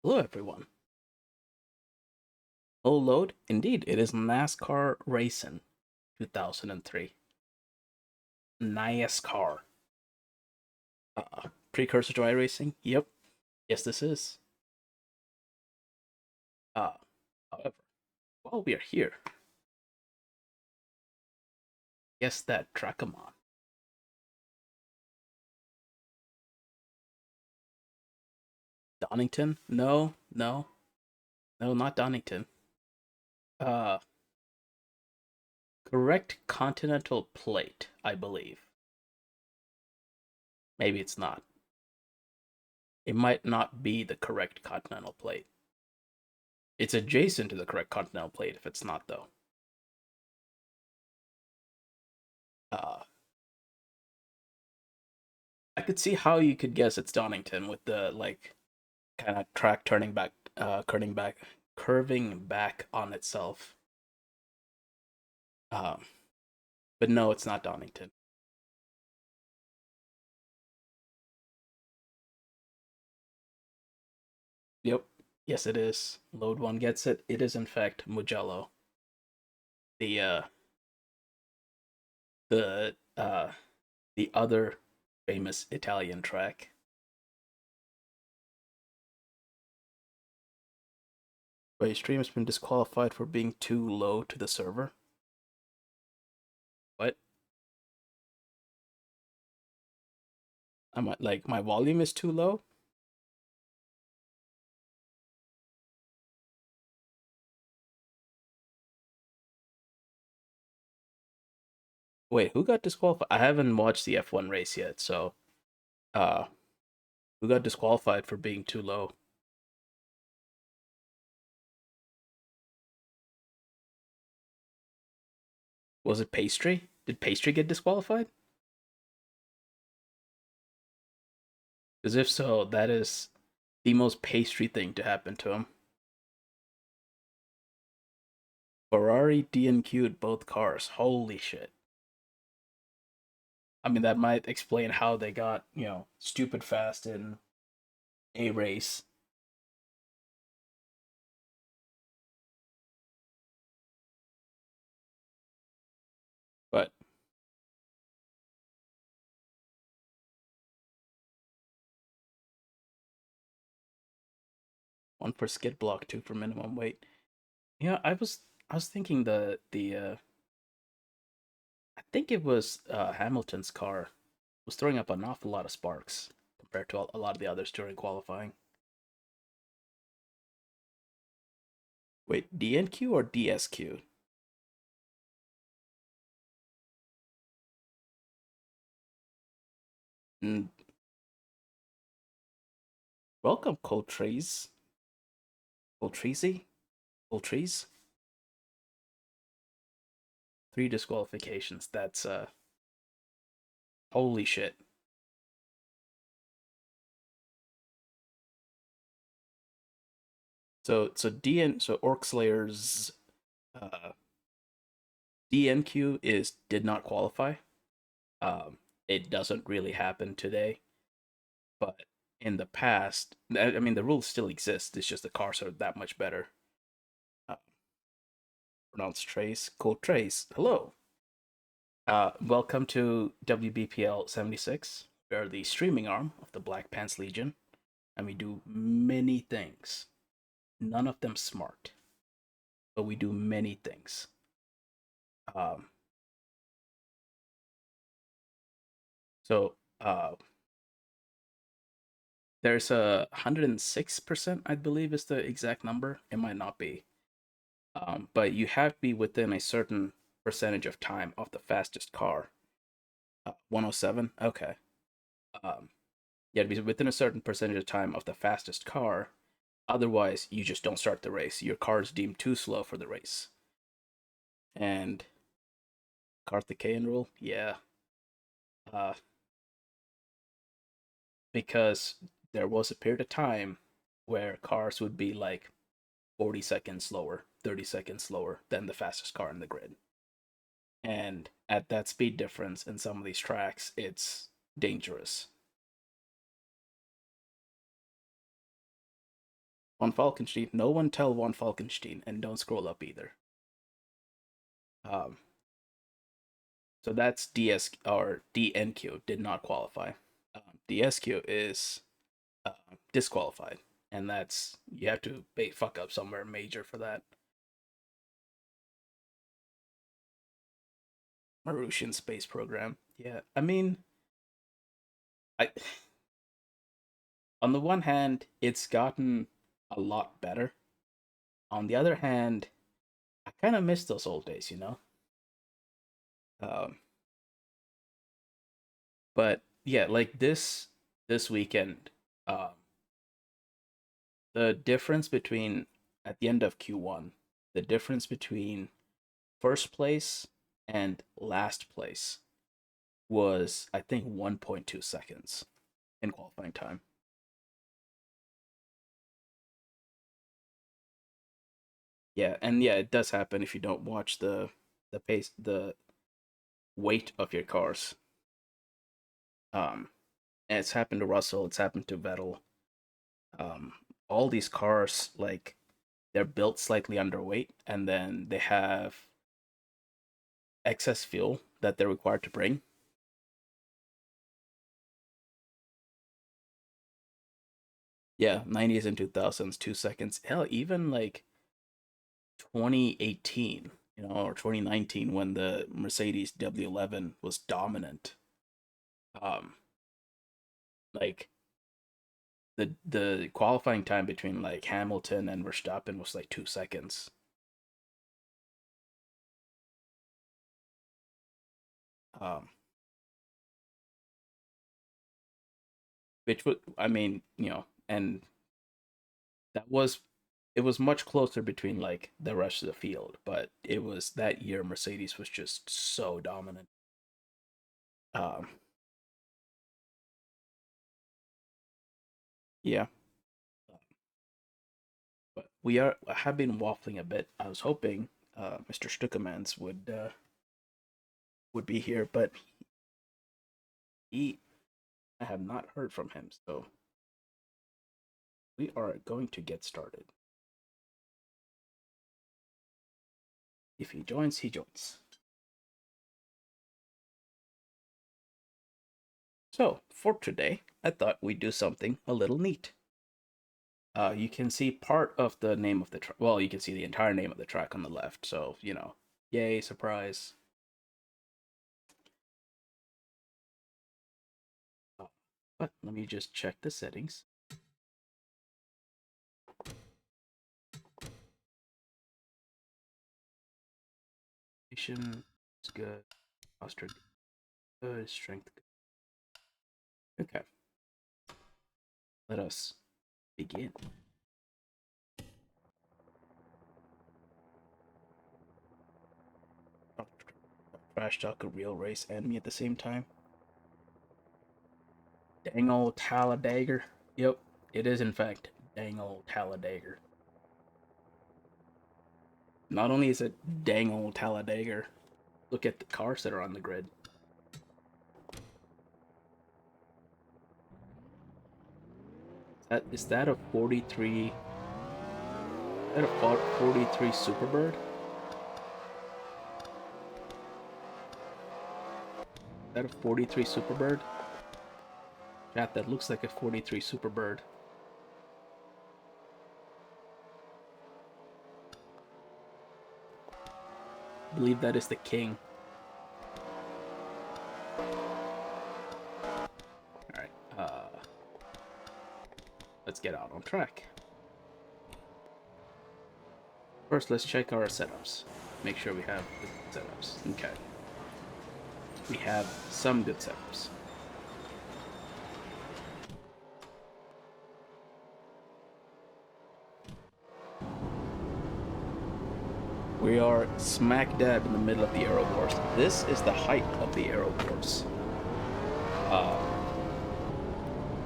Hello, everyone. Full load? Indeed, it is NASCAR Racing 2003. NASCAR. Precursor to iRacing? Yep. Yes, this is. Uh, However, while we are here, guess that track 'em on. Donington? No, no, no, not Donington. Uh, Correct continental plate, I believe. Maybe it's not. It might not be the correct continental plate. It's adjacent to the correct continental plate if it's not, though. Uh, I could see how you could guess it's Donington with the like kind of track turning back, curving back on itself. Um, but no, it's not Donington. Yep. Yes, it is. Load one gets it. It is in fact Mugello, the uh, the uh, the other famous Italian track. Wait, stream has been disqualified for being too low to the server. What? I'm like my volume is too low. Wait, who got disqualified? I haven't watched the F1 race yet, so uh, who got disqualified for being too low? Was it Pastry? Did Pastry get disqualified? Because if so, that is the most Pastry thing to happen to him. Ferrari DNQ'd both cars. Holy shit. I mean, that might explain how they got, stupid fast in a race. But one for skid block, two for minimum weight. Yeah, I was thinking I think it was Hamilton's car was throwing up an awful lot of sparks compared to a lot of the others during qualifying. Wait, DNQ or DSQ? Mm, welcome, Coltrese. Coltrese? Coltrese? Three disqualifications. That's holy shit. So Orc Slayer's uh DNQ is did not qualify. It doesn't really happen today, but in the past, I mean the rules still exist. It's just the cars are that much better. Uh, Pronounced Trace, Cold Trace. Hello. Welcome to WBPL 76. We are the streaming arm of the Black Pants Legion, and we do many things. None of them smart, but we do many things. Um, so there's a 106%, I believe, is the exact number. It might not be, but you have to be within a certain percentage of time of the fastest car. 107. Okay. Um, you have to be within a certain percentage of time of the fastest car. Otherwise, you just don't start the race. Your car is deemed too slow for the race. And Karthikeyan rule, yeah, uh, because there was a period of time where cars would be like 40 seconds slower, 30 seconds slower than the fastest car in the grid. And at that speed difference in some of these tracks, it's dangerous. Von Falkenstein. No one tell Von Falkenstein, and don't scroll up either. Um, so that's DS or DNQ did not qualify. DSQ is disqualified, and that's you have to fuck up somewhere major for that. Mauritian space program. Yeah, I mean, I on the one hand, it's gotten a lot better. On the other hand, I kind of miss those old days, you know. Um, but yeah, like this weekend, the difference between at the end of Q1, the difference between first place and last place was I think 1.2 seconds in qualifying time. Yeah, and yeah, it does happen if you don't watch the pace, the weight of your cars. And it's happened to Russell, it's happened to Vettel. Um, all these cars like they're built slightly underweight, and then they have excess fuel that they're required to bring. Yeah, 90s and 2000s, 2 seconds. Hell, even like 2018, or 2019 when the Mercedes W11 was dominant. Um, like the qualifying time between like Hamilton and Verstappen was like 2 seconds. Um, which would I mean, and that was it was much closer between like the rest of the field, but it was that year Mercedes was just so dominant. Um, yeah, but we have been waffling a bit. I was hoping Mr. Stuckemans would be here, but he I have not heard from him, so we are going to get started. If he joins, he joins. So, for today, I thought we'd do something a little neat. You can see part of the name of the track. Well, you can see the entire name of the track on the left. So, yay, surprise. But let me just check the settings. Is good. Posture good. Strength good. Okay. Let us begin. Trash talk a real race and me at the same time. Dang old Talladega. Yep, it is in fact dang old Talladega. Not only is it dang old Talladega, look at the cars that are on the grid. Is that a 43? Is that a 43 Superbird? Is that a 43 Superbird? Chat, that looks like a 43 Superbird. I believe that is the king. Alright, let's get out on track. First, let's check our setups. Make sure we have good setups. Okay. We have some good setups. We are smack dab in the middle of the Aero Wars. This is the height of the Aero Wars.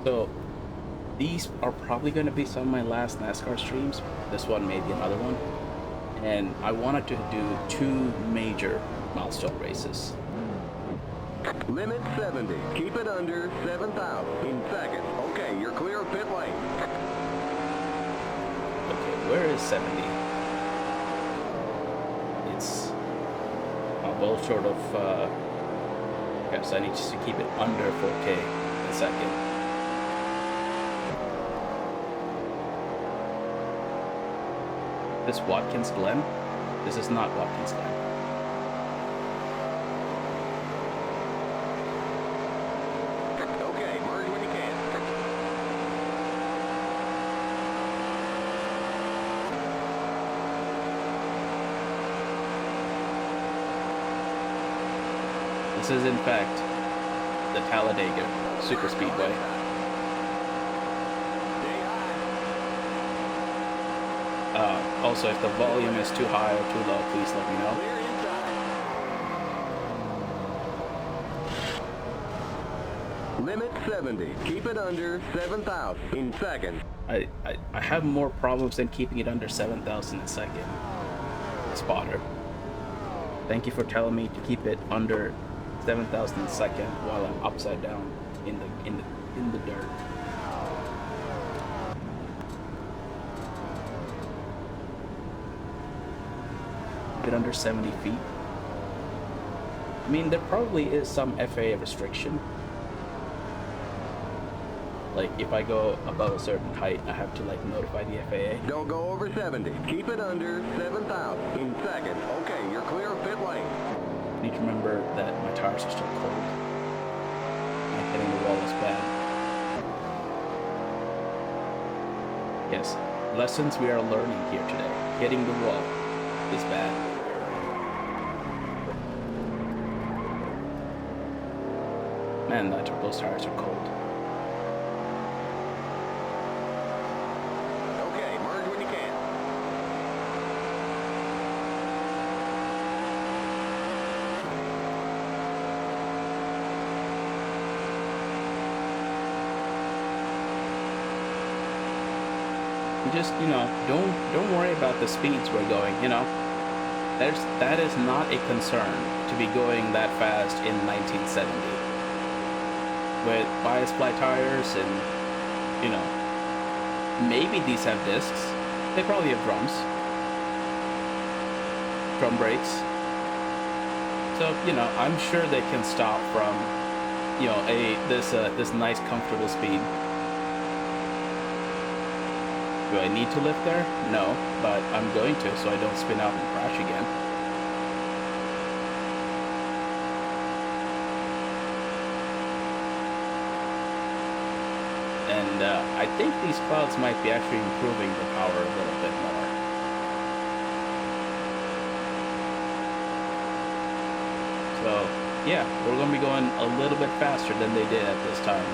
So these are probably going to be some of my last NASCAR streams. This one may be another one. And I wanted to do 2 major milestone races. Limit 70. Keep it under 7,000 in seconds. Okay, you're clear of pit lane. Okay, where is 70? It's well short of. Okay, so I need just to keep it under 4K a second. This Watkins Glen? This is not Watkins Glen. Okay, merge when you can. This is, in fact, the Talladega Super Speedway. Also, if the volume is too high or too low, please let me know. Clear inside. Limit 70. Keep it under 7,000 in second. I have more problems than keeping it under 7,000 a second. Spotter. Thank you for telling me to keep it under 7,000 a second while I'm upside down in the dirt. Bit under 70 feet. I mean, there probably is some FAA restriction. Like, if I go above a certain height, I have to, like, notify the FAA. Don't go over 70. Keep it under 7,000 in second. Okay, you're clear of pit lane. I need to remember that my tires are still cold. Like, hitting the wall is bad. Yes, lessons we are learning here today. Hitting the wall is bad. Man, those tires are cold. Okay, merge when you can. Just, don't worry about the speeds we're going, that is not a concern to be going that fast in 1970 with bias fly tires. And maybe these have discs. They probably have drum brakes, so I'm sure they can stop from this nice comfortable speed. Do I need to lift there? No, but I'm going to, so I don't spin out and crash again. And I think these clouds might be actually improving the power a little bit more. So, yeah, we're going to be going a little bit faster than they did at this time.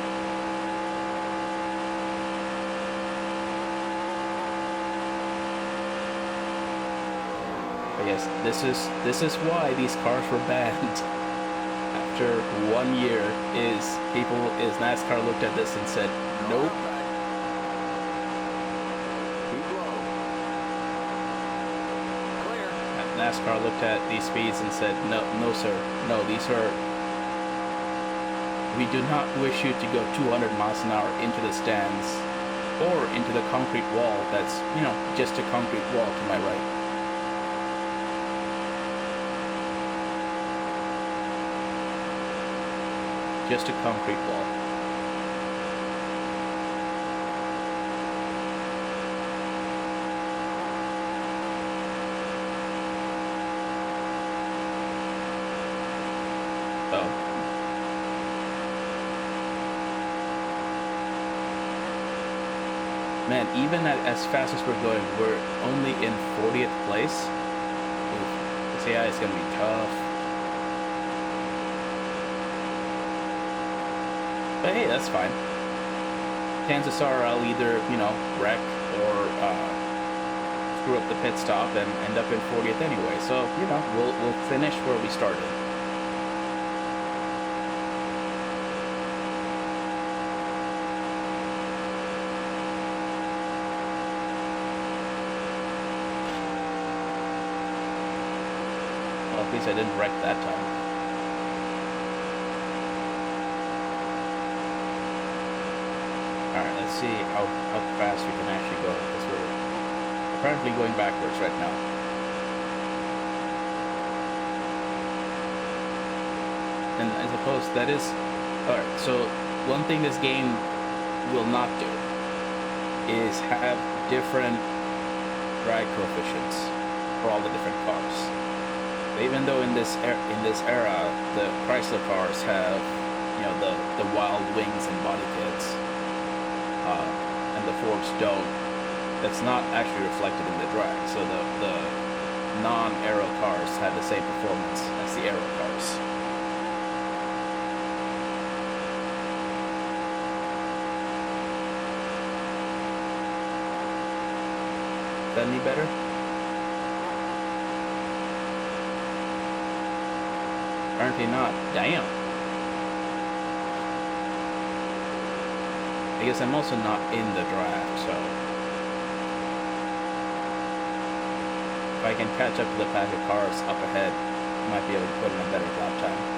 Yes, this is why these cars were banned. After 1 year, NASCAR looked at this and said, nope. Keep low. Clear. NASCAR looked at these speeds and said, no, sir, no, we do not wish you to go 200 miles an hour into the stands or into the concrete wall that's, just a concrete wall to my right. Just a concrete wall. Oh. Man, even as fast as we're going, we're only in 40th place. Oof. This AI is gonna be tough. But hey, that's fine. Chances are I'll either, wreck or screw up the pit stop and end up in 40th anyway. So, we'll finish where we started. Well, at least I didn't wreck that time. Alright, let's see how fast we can actually go this road. currently going backwards right now. And I suppose that is... Alright, so one thing this game will not do is have different drag coefficients for all the different cars. Even though in this era, the Chrysler cars have, you know, the wild wings and body kits, and the Fords don't. That's not actually reflected in the drag. So the non-aero cars have the same performance as the aero cars. Is that any better? Apparently not. Damn. I guess I'm also not in the draft, so if I can catch up to the pack of cars up ahead, I might be able to put in a better lap time.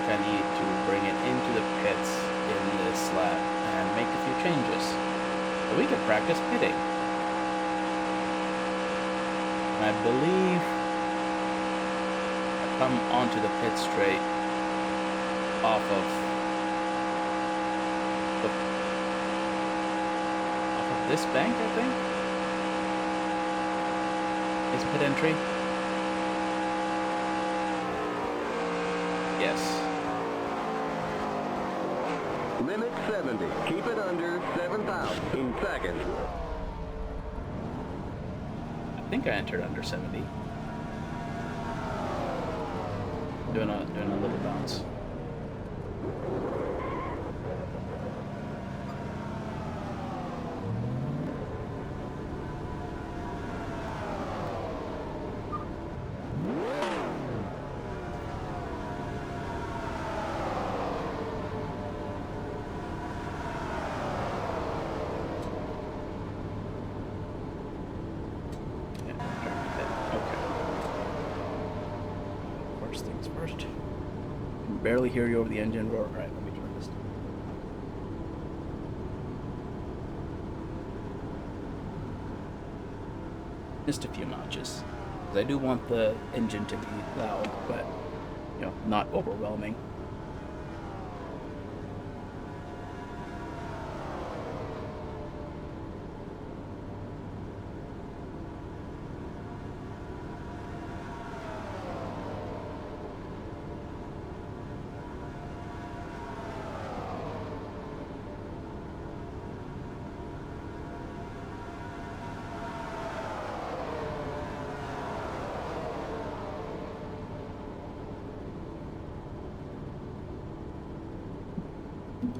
I need to bring it into the pits in this lap and make a few changes. So we can practice pitting. And I believe I come onto the pit straight off of this bank, I think. Is pit entry? Yes. Limit 70. Keep it under 7,000 in seconds. I think I entered under 70. Doing a little bounce. First. I can barely hear you over the engine roar. Alright, let me turn this down. Just a few notches. Because I do want the engine to be loud, but, you know, not overwhelming.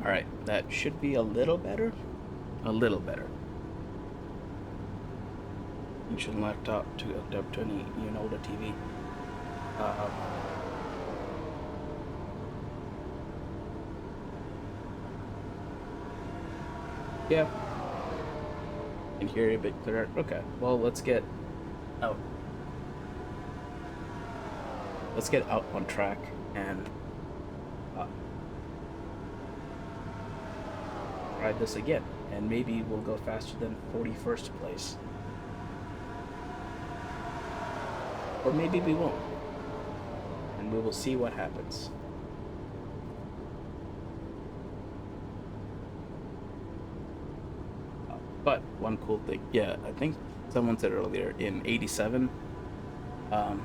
Alright, that should be a little better. A little better. You shouldn't laptop to hooked up to any older TV. Yeah. Can hear you a bit clearer. Okay, well, let's get out. Let's get out on track and ride this again, and maybe we'll go faster than 41st place. Or maybe we won't. And we will see what happens. But one cool thing, yeah, I think someone said earlier, in 87, Bill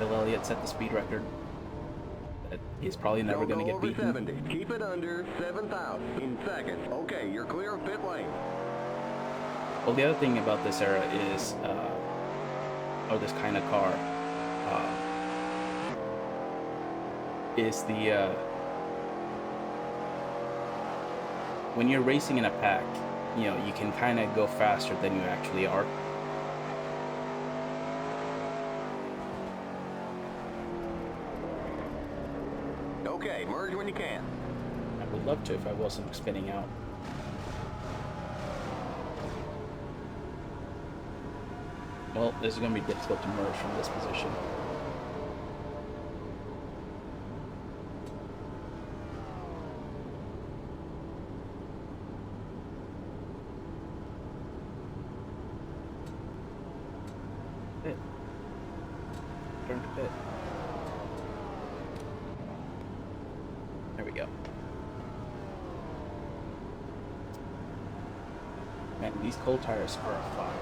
Elliott set the speed record. That he's probably never going to get beaten. 70. Keep it under 7,000 in seconds. Okay, you're clear of pit lane. Well, the other thing about this era is, or this kind of car, is the when you're racing in a pack, you know, you can kind of go faster than you actually are. Okay, merge when you can. I would love to if I wasn't spinning out. Well, this is going to be difficult to merge from this position. Pit. Turn to pit. There we go. Man, these cold tires are a fuck.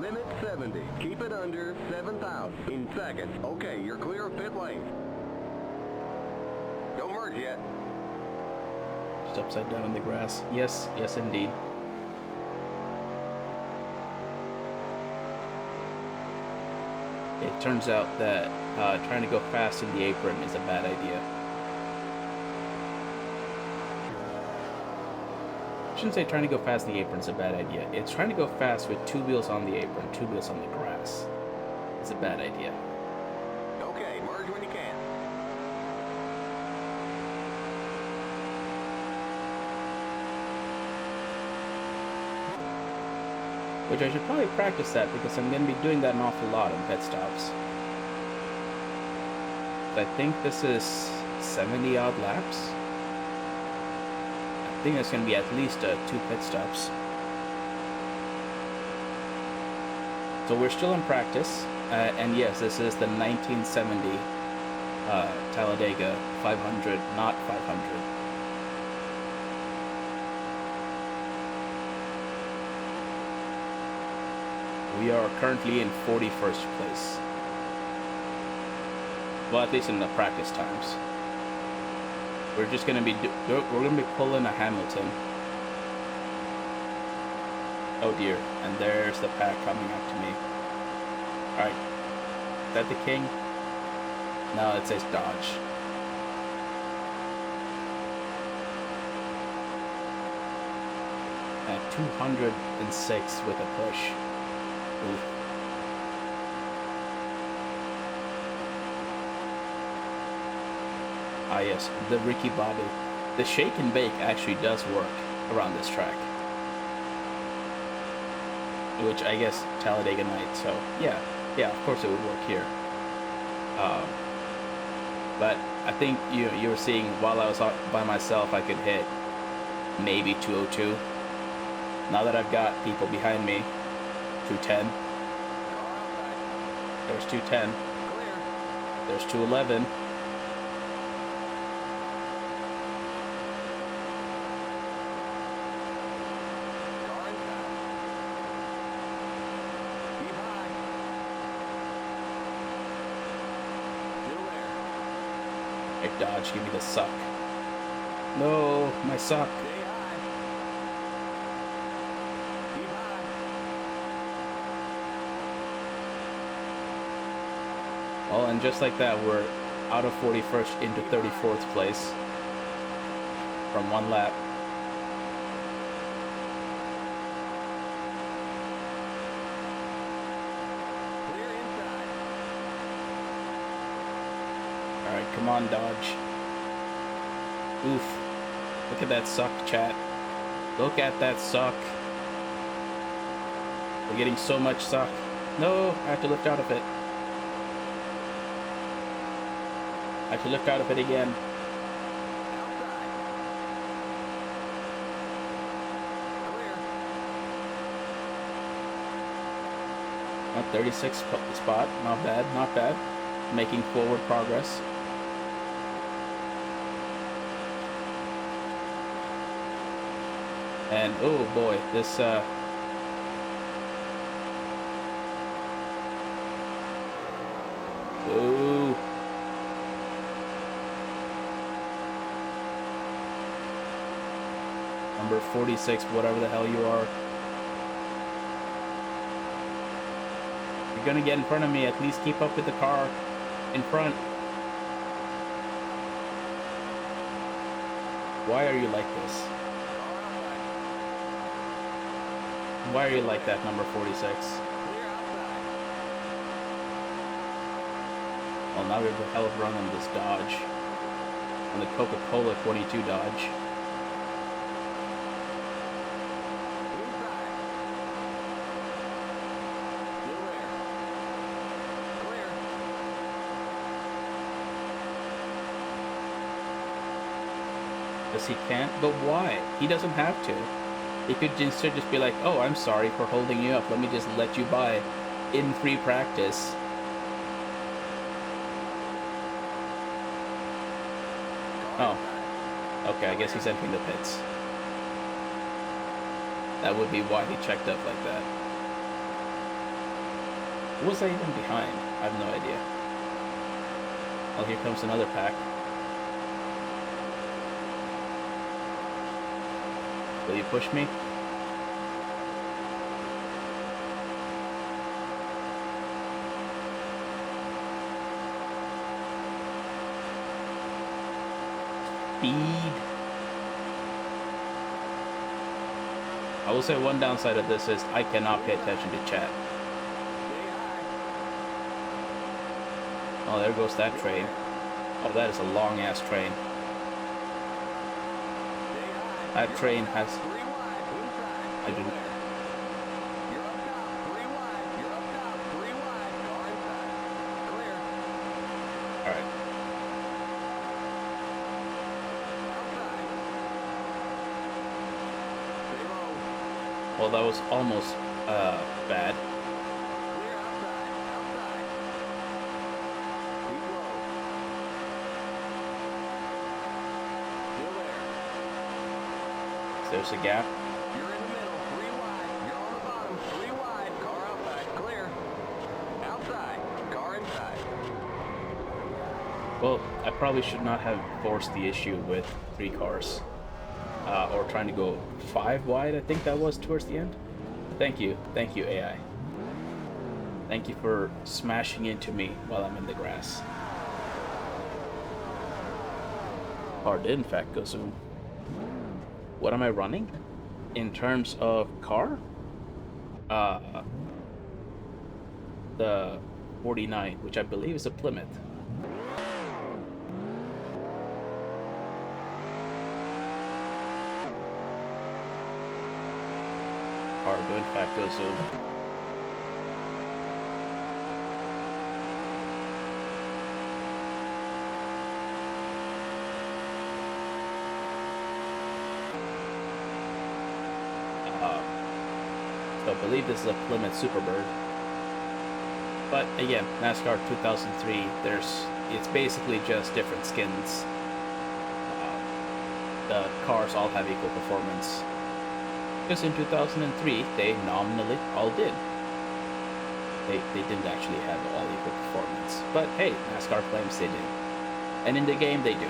Limit 70. Keep it under 7,000 in seconds. Okay, you're clear of pit lane. Don't merge yet. Just upside down in the grass. Yes, yes indeed. It turns out that trying to go fast in the apron is a bad idea. I shouldn't say trying to go fast in the apron is a bad idea. It's trying to go fast with 2 wheels on the apron, 2 wheels on the grass. It's a bad idea. Okay, merge when you can. Which I should probably practice that because I'm going to be doing that an awful lot on pit stops. I think this is 70 odd laps. I think there's going to be at least 2 pit stops. So we're still in practice, and yes, this is the 1970 Talladega 500, not 500. We are currently in 41st place. Well, at least in the practice times. We're just gonna be pulling a Hamilton. Oh dear, and there's the pack coming up to me. Alright. Is that the king? No, it says Dodge. At 206 with a push. Oof. Ah yes, the Ricky Bobby. The shake and bake actually does work around this track. Which I guess Talladega Night, so yeah, of course it would work here. But I think you were seeing while I was by myself, I could hit maybe 202. Now that I've got people behind me, 210. There's 210. There's 211. Hey, Dodge, give me the suck. No, my suck. Well, and just like that, we're out of 41st into 34th place from 1 lap. Alright, come on, Dodge. Oof. Look at that suck, chat. Look at that suck. We're getting so much suck. No, I have to lift out of it. I have to lift out of it again. Not 36th spot. Not bad, not bad. Making forward progress. And oh boy, this ooh. Number 46, whatever the hell you are. You're gonna get in front of me, at least keep up with the car in front. Why are you like this? Why are you like that, number 46? Well, now we have a hell of a run on this Dodge. On the Coca-Cola 22 Dodge. Because he can't? But why? He doesn't have to. He could instead just be like, oh, I'm sorry for holding you up. Let me just let you by in free practice. Oh. Okay, I guess he's entering the pits. That would be why he checked up like that. What was I even behind? I have no idea. Oh, here comes another pack. Will you push me? Speed. I will say one downside of this is I cannot pay attention to chat. Oh, there goes that train. Oh, that is a long-ass train. That train has... I didn't... Alright. Well, that was almost, bad. There's a gap. You're in the middle, 3 wide. You're on the bottom, 3 wide. Car outside, clear. Outside, car inside. Well, I probably should not have forced the issue with 3 cars. Or trying to go 5 wide, I think that was towards the end. Thank you, AI. Thank you for smashing into me while I'm in the grass. Car did in fact go zoom. What am I running? In terms of car? The 49, which I believe is a Plymouth. Car do in fact go zoom. So I believe this is a Plymouth Superbird. But again, NASCAR 2003, it's basically just different skins. The cars all have equal performance. Because in 2003, they nominally all did. They didn't actually have all equal performance. But hey, NASCAR claims they did. And in the game, they do.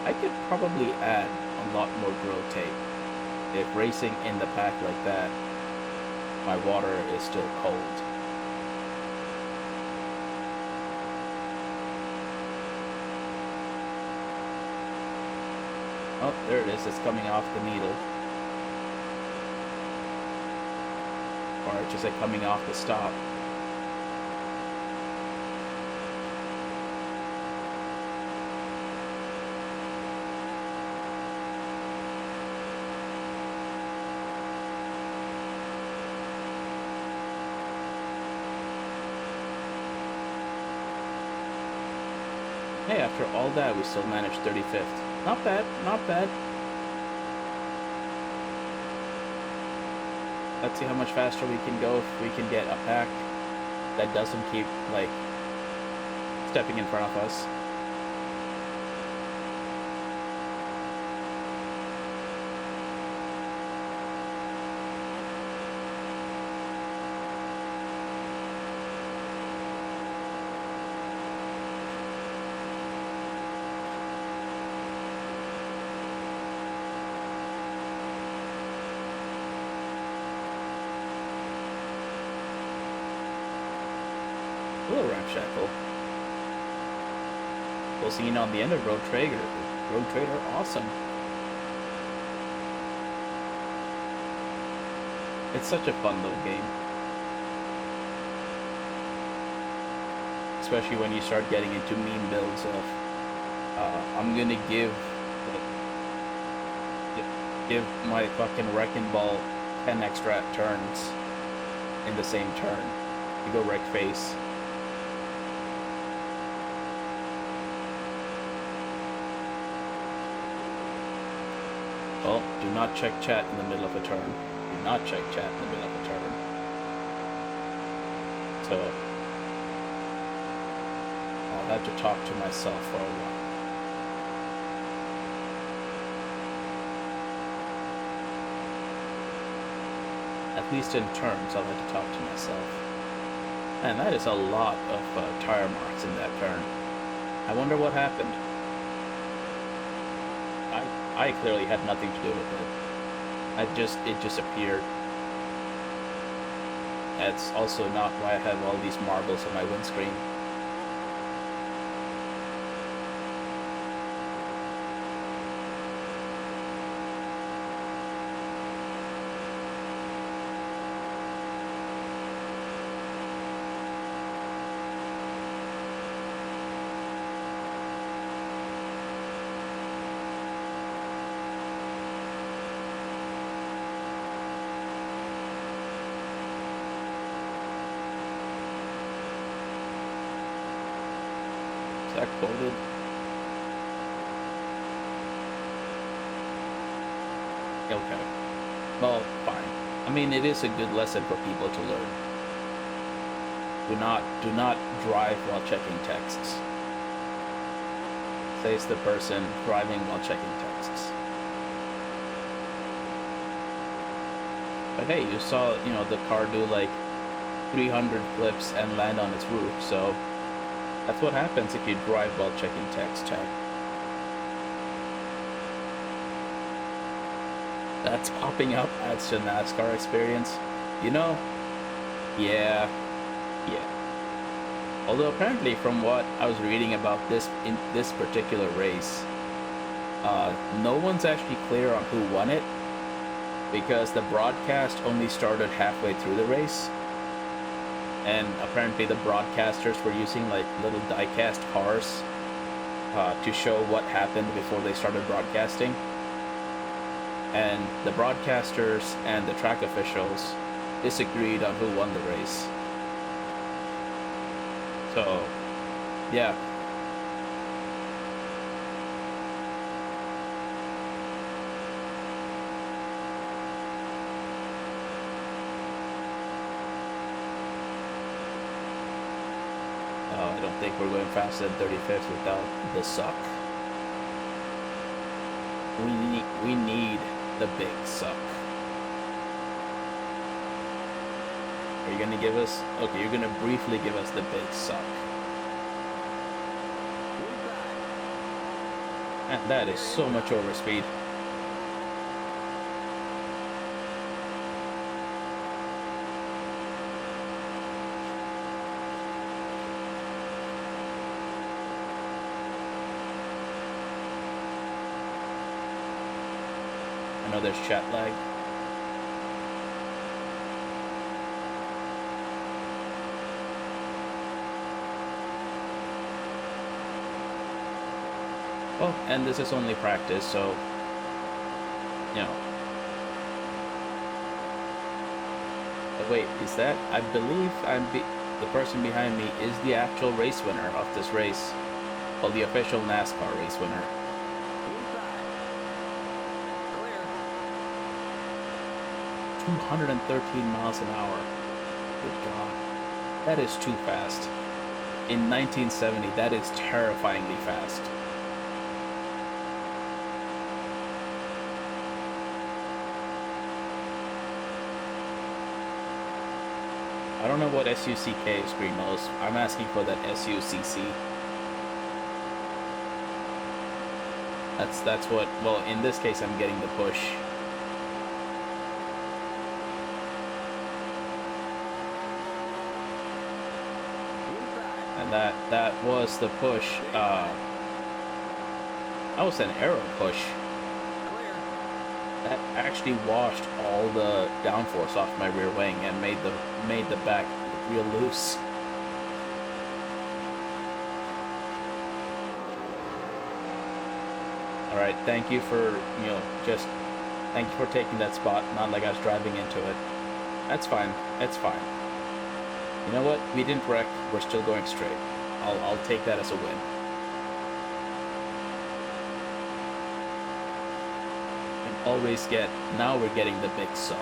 I could probably add a lot more grill tape. If racing in the pack like that, my water is still cold. Oh, there it is. It's coming off the needle. Or I should say coming off the stop. Hey, after all that, we still managed 35th. Not bad, not bad. Let's see how much faster we can go if we can get a pack that doesn't keep, like, stepping in front of us. Hello, Ramshackle. We'll see you on the end of Road Trader. Road Trader, awesome. It's such a fun little game. Especially when you start getting into meme builds of, I'm gonna give my fucking wrecking ball 10 extra turns in the same turn. You go wreck face. Well, do not check chat in the middle of a turn. Do not check chat in the middle of a turn. So, I'll have to talk to myself for a while. At least in turns, I'll have to talk to myself. And that is a lot of tire marks in that turn. I wonder what happened. I clearly had nothing to do with it. It just appeared. That's also not why I have all these marbles on my windscreen. Is that quoted? Okay. Well, fine. I mean, it is a good lesson for people to learn. Do not drive while checking texts. Says the person driving while checking texts. But hey, you saw, the car do like 300 flips and land on its roof, so that's what happens if you drive while checking text, chat. That's popping up adds to NASCAR experience. Yeah. Although apparently from what I was reading about this in this particular race, no one's actually clear on who won it because the broadcast only started halfway through the race. And apparently the broadcasters were using like little die-cast cars to show what happened before they started broadcasting. And the broadcasters and the track officials disagreed on who won the race. So, yeah. I don't think we're going faster than 35th without the suck. We need the big suck. Are you gonna give us? Okay, you're gonna briefly give us the big suck. And that is so much overspeed. I know there's chat lag. Well, and this is only practice, so, But wait, is that? I believe the person behind me is the actual race winner of this race. Well, the official NASCAR race winner. 213 miles an hour. Good God. That is too fast. In 1970, that is terrifyingly fast. I don't know what SUCK screen knows. I'm asking for that SUCC. That's what, well, in this case, I'm getting the push. That was the push. That was an arrow push. Clear. That actually washed all the downforce off my rear wing and made the back real loose. All right, thank you for just thank you for taking that spot. Not like I was driving into it. That's fine. That's fine. You know what? We didn't wreck. We're still going straight. I'll take that as a win. And always get. Now we're getting the big suck.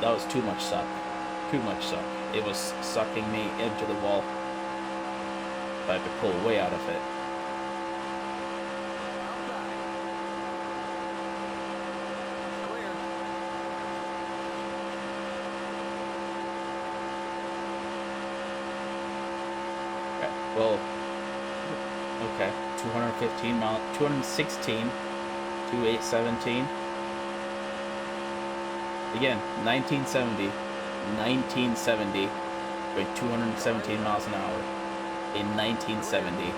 That was too much suck. Too much suck. It was sucking me into the wall. I had to pull way out of it. Clear. Okay, well, okay, 215 mile, 216, 2817. Again, 1970, going 217 miles an hour in 1970.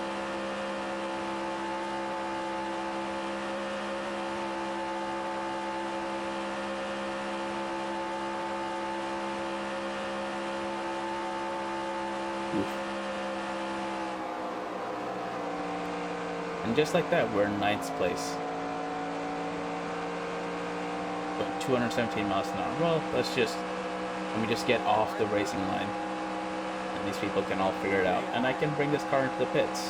Oof. And just like that, we're in 9th place. Going 217 miles an hour. Well, let me just get off the racing line. And these people can all figure it out. And I can bring this car into the pits.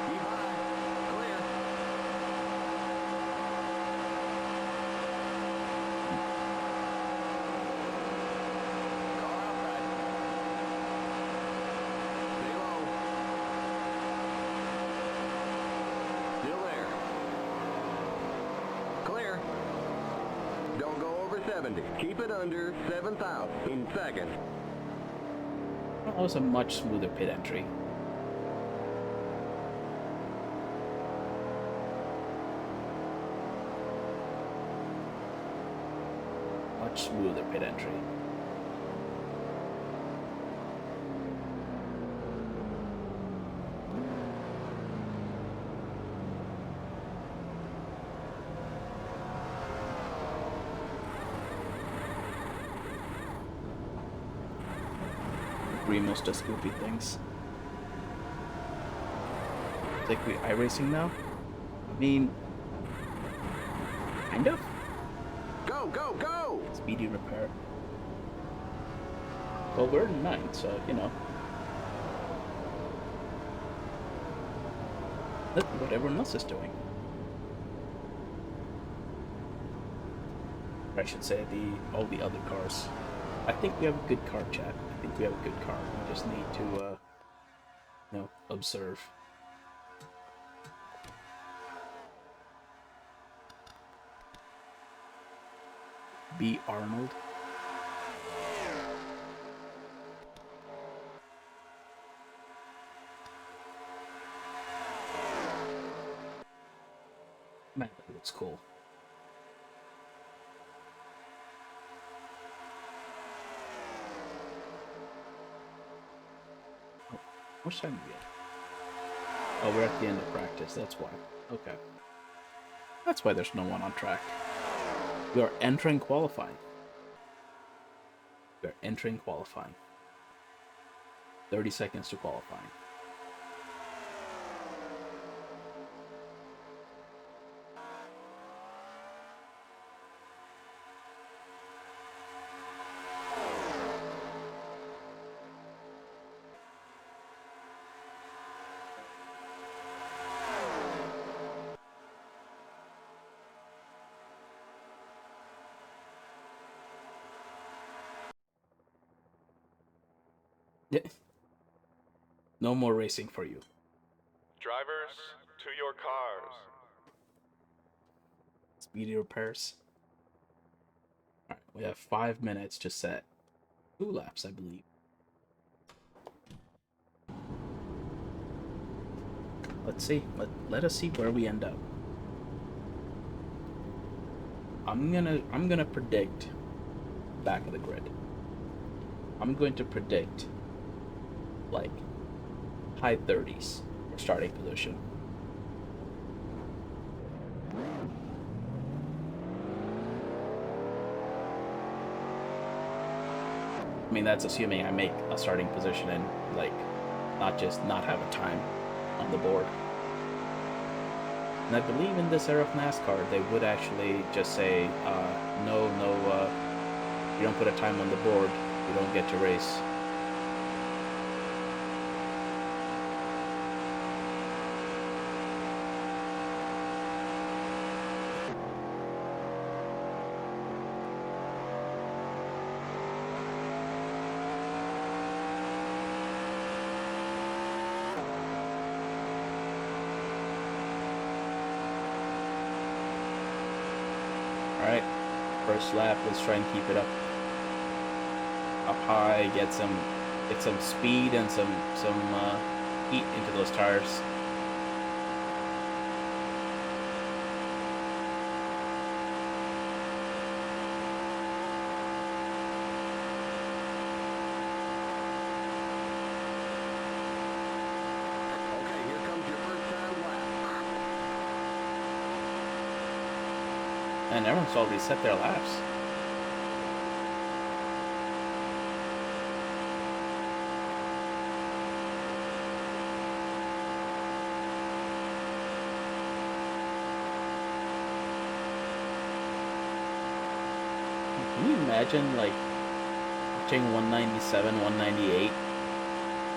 Keep high. Clear. Car outside. Stay low. Still there. Clear. Don't go over 70. Keep it under 7,000 in seconds. Well, that was a much smoother pit entry. Much smoother pit entry. Most just goofy things. It's like we iRacing now? I mean, kind of. Go, go, go! Speedy repair. Well, we're in 9th, so, look at what everyone else is doing. Or I should say all the other cars. I think we have a good car, chat. I think we have a good car. We just need to, observe. B. Arnold. Man, that looks cool. How much time do we have? Oh, we're at the end of practice, that's why. Okay. That's why there's no one on track. We are entering qualifying. We are entering qualifying. 30 seconds to qualifying. No more racing for you. Drivers, to your cars. Speedy repairs. Alright, we have 5 minutes to set 2 laps, I believe. Let's see. Let us see where we end up. I'm gonna predict back of the grid. I'm going to predict like high 30s for starting position. I mean, that's assuming I make a starting position and like not just not have a time on the board. And I believe in this era of NASCAR, they would actually just say, no, you don't put a time on the board, you don't get to race. Alright, first lap, let's try and keep it up high, get some speed and some heat into those tires. Okay, here comes your first time lap. And everyone's already set their laps. Can you imagine, like, watching 197, 198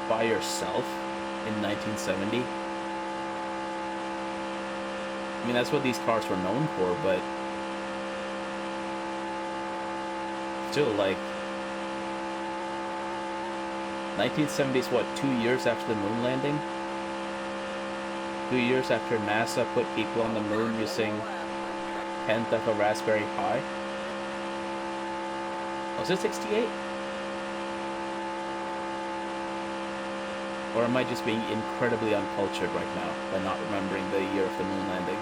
by yourself in 1970? I mean, that's what these cars were known for, but still, like, 1970 is what, 2 years after the moon landing? 2 years after NASA put people on the moon using a tenth of a Raspberry Pi? Was it 68? Or am I just being incredibly uncultured right now by not remembering the year of the moon landing?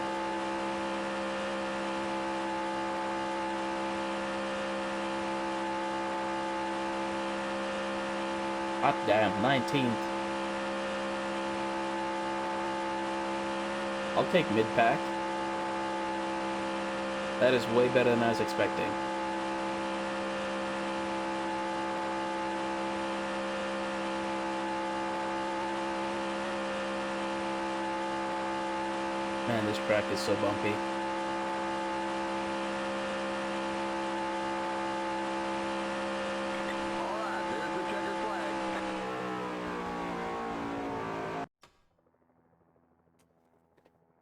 Hot damn, 19th. I'll take mid-pack. That is way better than I was expecting. Man, this track is so bumpy. Alright, there's the checkered flag.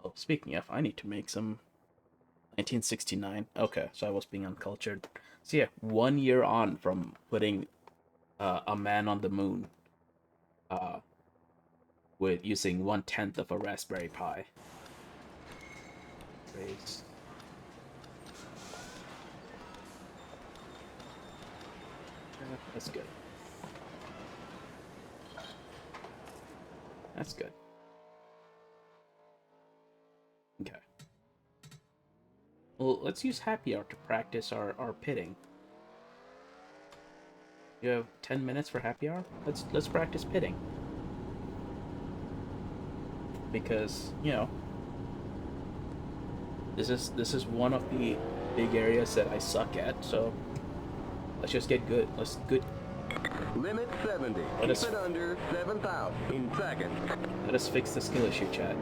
Oh, speaking of, I need to make some 1969. Okay, so I was being uncultured. So yeah, 1 year on from putting a man on the moon with using 1/10 of a Raspberry Pi. Race. That's good. That's good. Okay. Well, let's use happy hour to practice our pitting. You have 10 minutes for happy hour? Let's practice pitting. Because, you know, this is one of the big areas that I suck at, so let's just get good. Let's good. Limit 70. Keep it under 7,000 in seconds. Let us fix the skill issue, chat.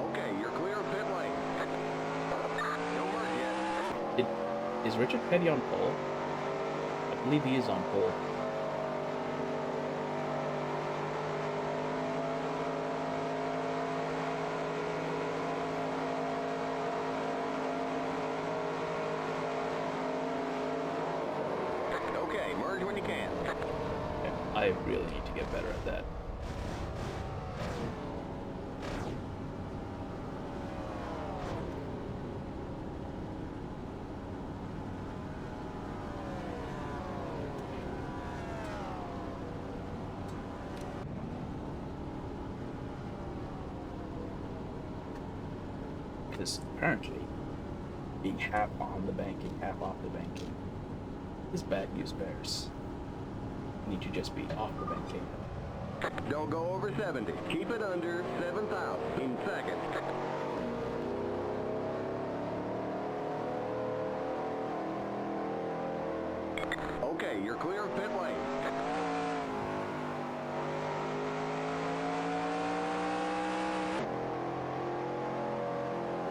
Okay, you're clear of pit lane. No merge yet. Is Richard Petty on pole? I believe he is on pole. Okay, merge when you can. Okay, I really need to get better at that. Because apparently, being half on the banking, half off the banking is bad news bears. You need to just be off the banking. Don't go over 70. Keep it under 7,000 in seconds. Okay, you're clear of pit lane.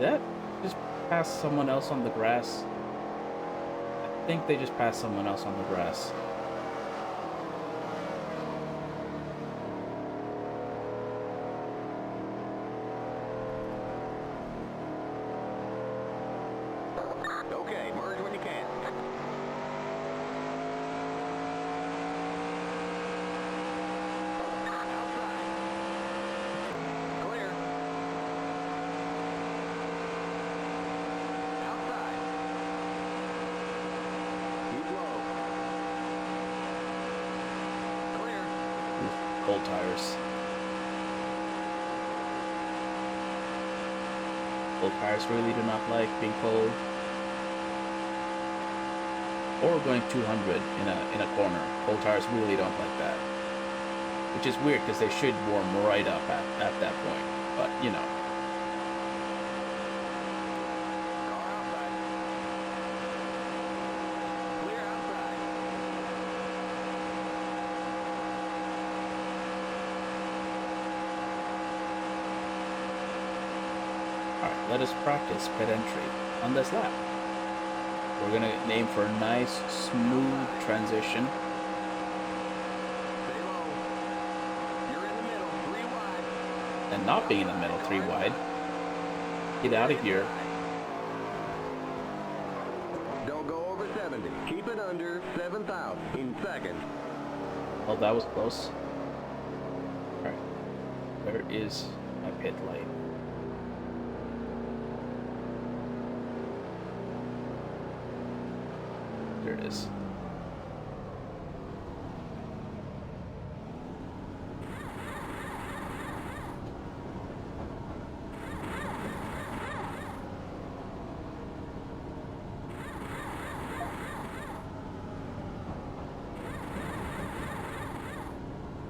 Did that just pass someone else on the grass? I think they just passed someone else on the grass. Okay, merge when you can. Outside. Clear. Outside. Keep low. Clear. Oof, cold tires. Cold tires really do not like being cold. Or going 200 in a corner. Cold tires really don't like that. Which is weird because they should warm right up at that point. But, you know. Car outside. Clear outside. Alright, let us practice pit entry on this lap. We're gonna aim for a nice, smooth transition. Stay low. You're in the middle. 3 wide. And not being in the middle, 3 wide. Get out of here. Don't go over 70. Keep it under 7,000 in seconds. Oh, that was close. Alright. Where is my pit light? There it is.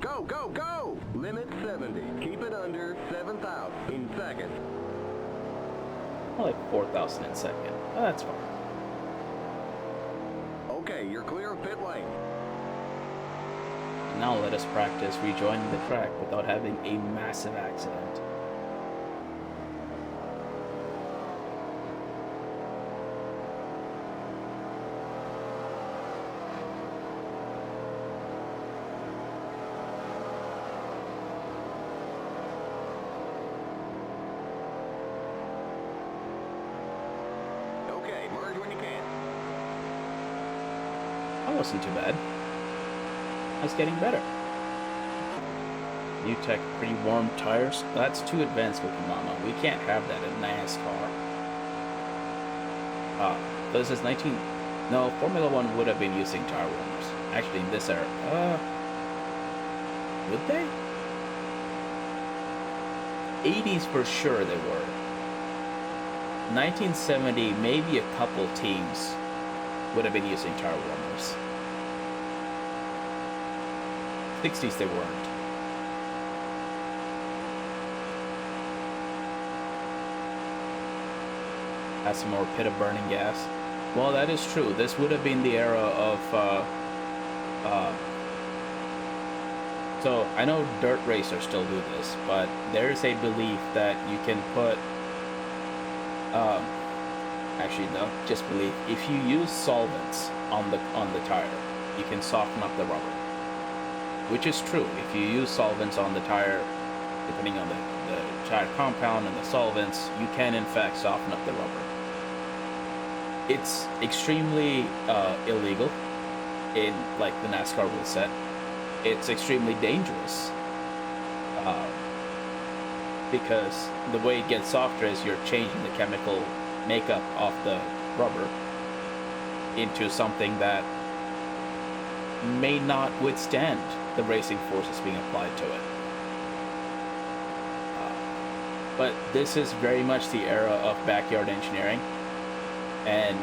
Go, go, go! Limit 70. Keep it under 7,000 in seconds. Like 4,000 in second. Oh, that's fine. Okay, you're clear of pit lane. Now let us practice rejoining the track without having a massive accident. Okay, merge when you can. That wasn't too bad. That's getting better. New tech, pretty warm tires. That's too advanced for Mama. We can't have that in NASCAR. This is 19... No, Formula 1 would have been using tire warmers. Actually, in this era. Would they? 80s for sure they were. 1970, maybe a couple teams would have been using tire warmers. 60s they weren't. Has some more pit of burning gas. Well, that is true. This would have been the era of so I know dirt racers still do this, but there is a belief that you can put actually no, just believe if you use solvents on the tire, you can soften up the rubber. Which is true. If you use solvents on the tire, depending on the tire compound and the solvents, you can in fact soften up the rubber. It's extremely illegal in like the NASCAR rule set. It's extremely dangerous because the way it gets softer is you're changing the chemical makeup of the rubber into something that may not withstand the racing forces being applied to it. But this is very much the era of backyard engineering, and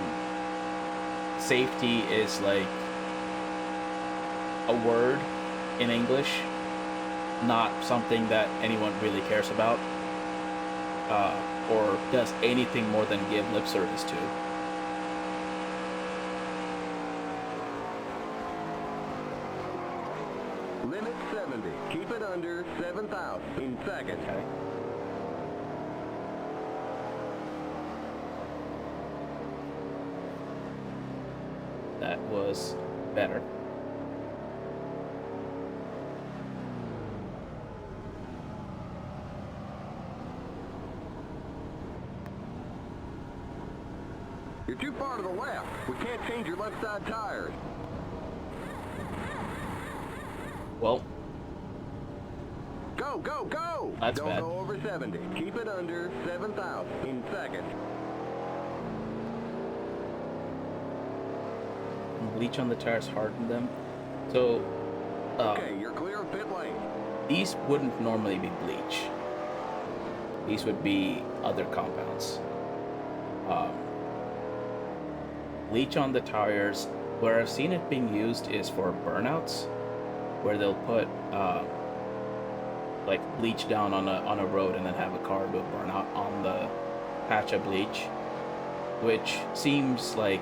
safety is like a word in English, not something that anyone really cares about, or does anything more than give lip service to. Limit 70. Keep it under 7,000 in seconds. Okay. That was better. You're too far to the left. We can't change your left side tires. Well, Go, go, go! That's Don't bad. go over 70. Keep it under 7,000 in seconds. bleach on the tires harden them. So, Okay, you're clear of pit lane. these wouldn't normally be bleach. These would be other compounds. Um, bleach on the tires, where I've seen it being used is for burnouts, where they'll put like bleach down on a road and then have a car do a burnout on the patch of bleach, which seems like,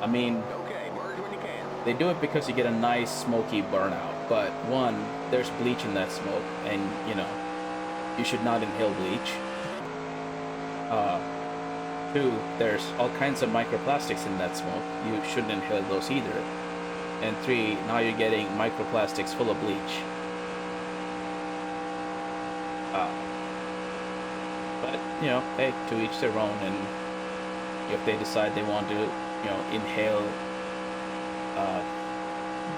I mean, Okay, merge when you can. they do it because you get a nice smoky burnout, but one, there's bleach in that smoke, and you should not inhale bleach. Two, there's all kinds of microplastics in that smoke. You shouldn't inhale those either. And three, now you're getting microplastics full of bleach. But hey, to each their own. And if they decide they want to, inhale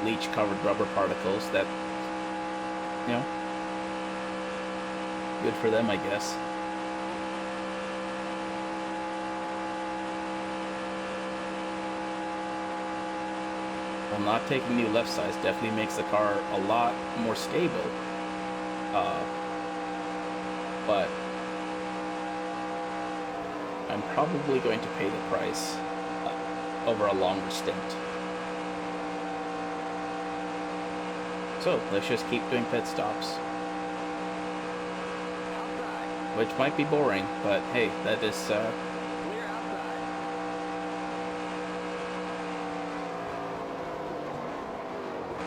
bleach-covered rubber particles, that, good for them, I guess. Well, not taking new left sides definitely makes the car a lot more stable. But I'm probably going to pay the price over a longer stint. So let's just keep doing pit stops, Outside. which might be boring, but hey, that is Clear outside.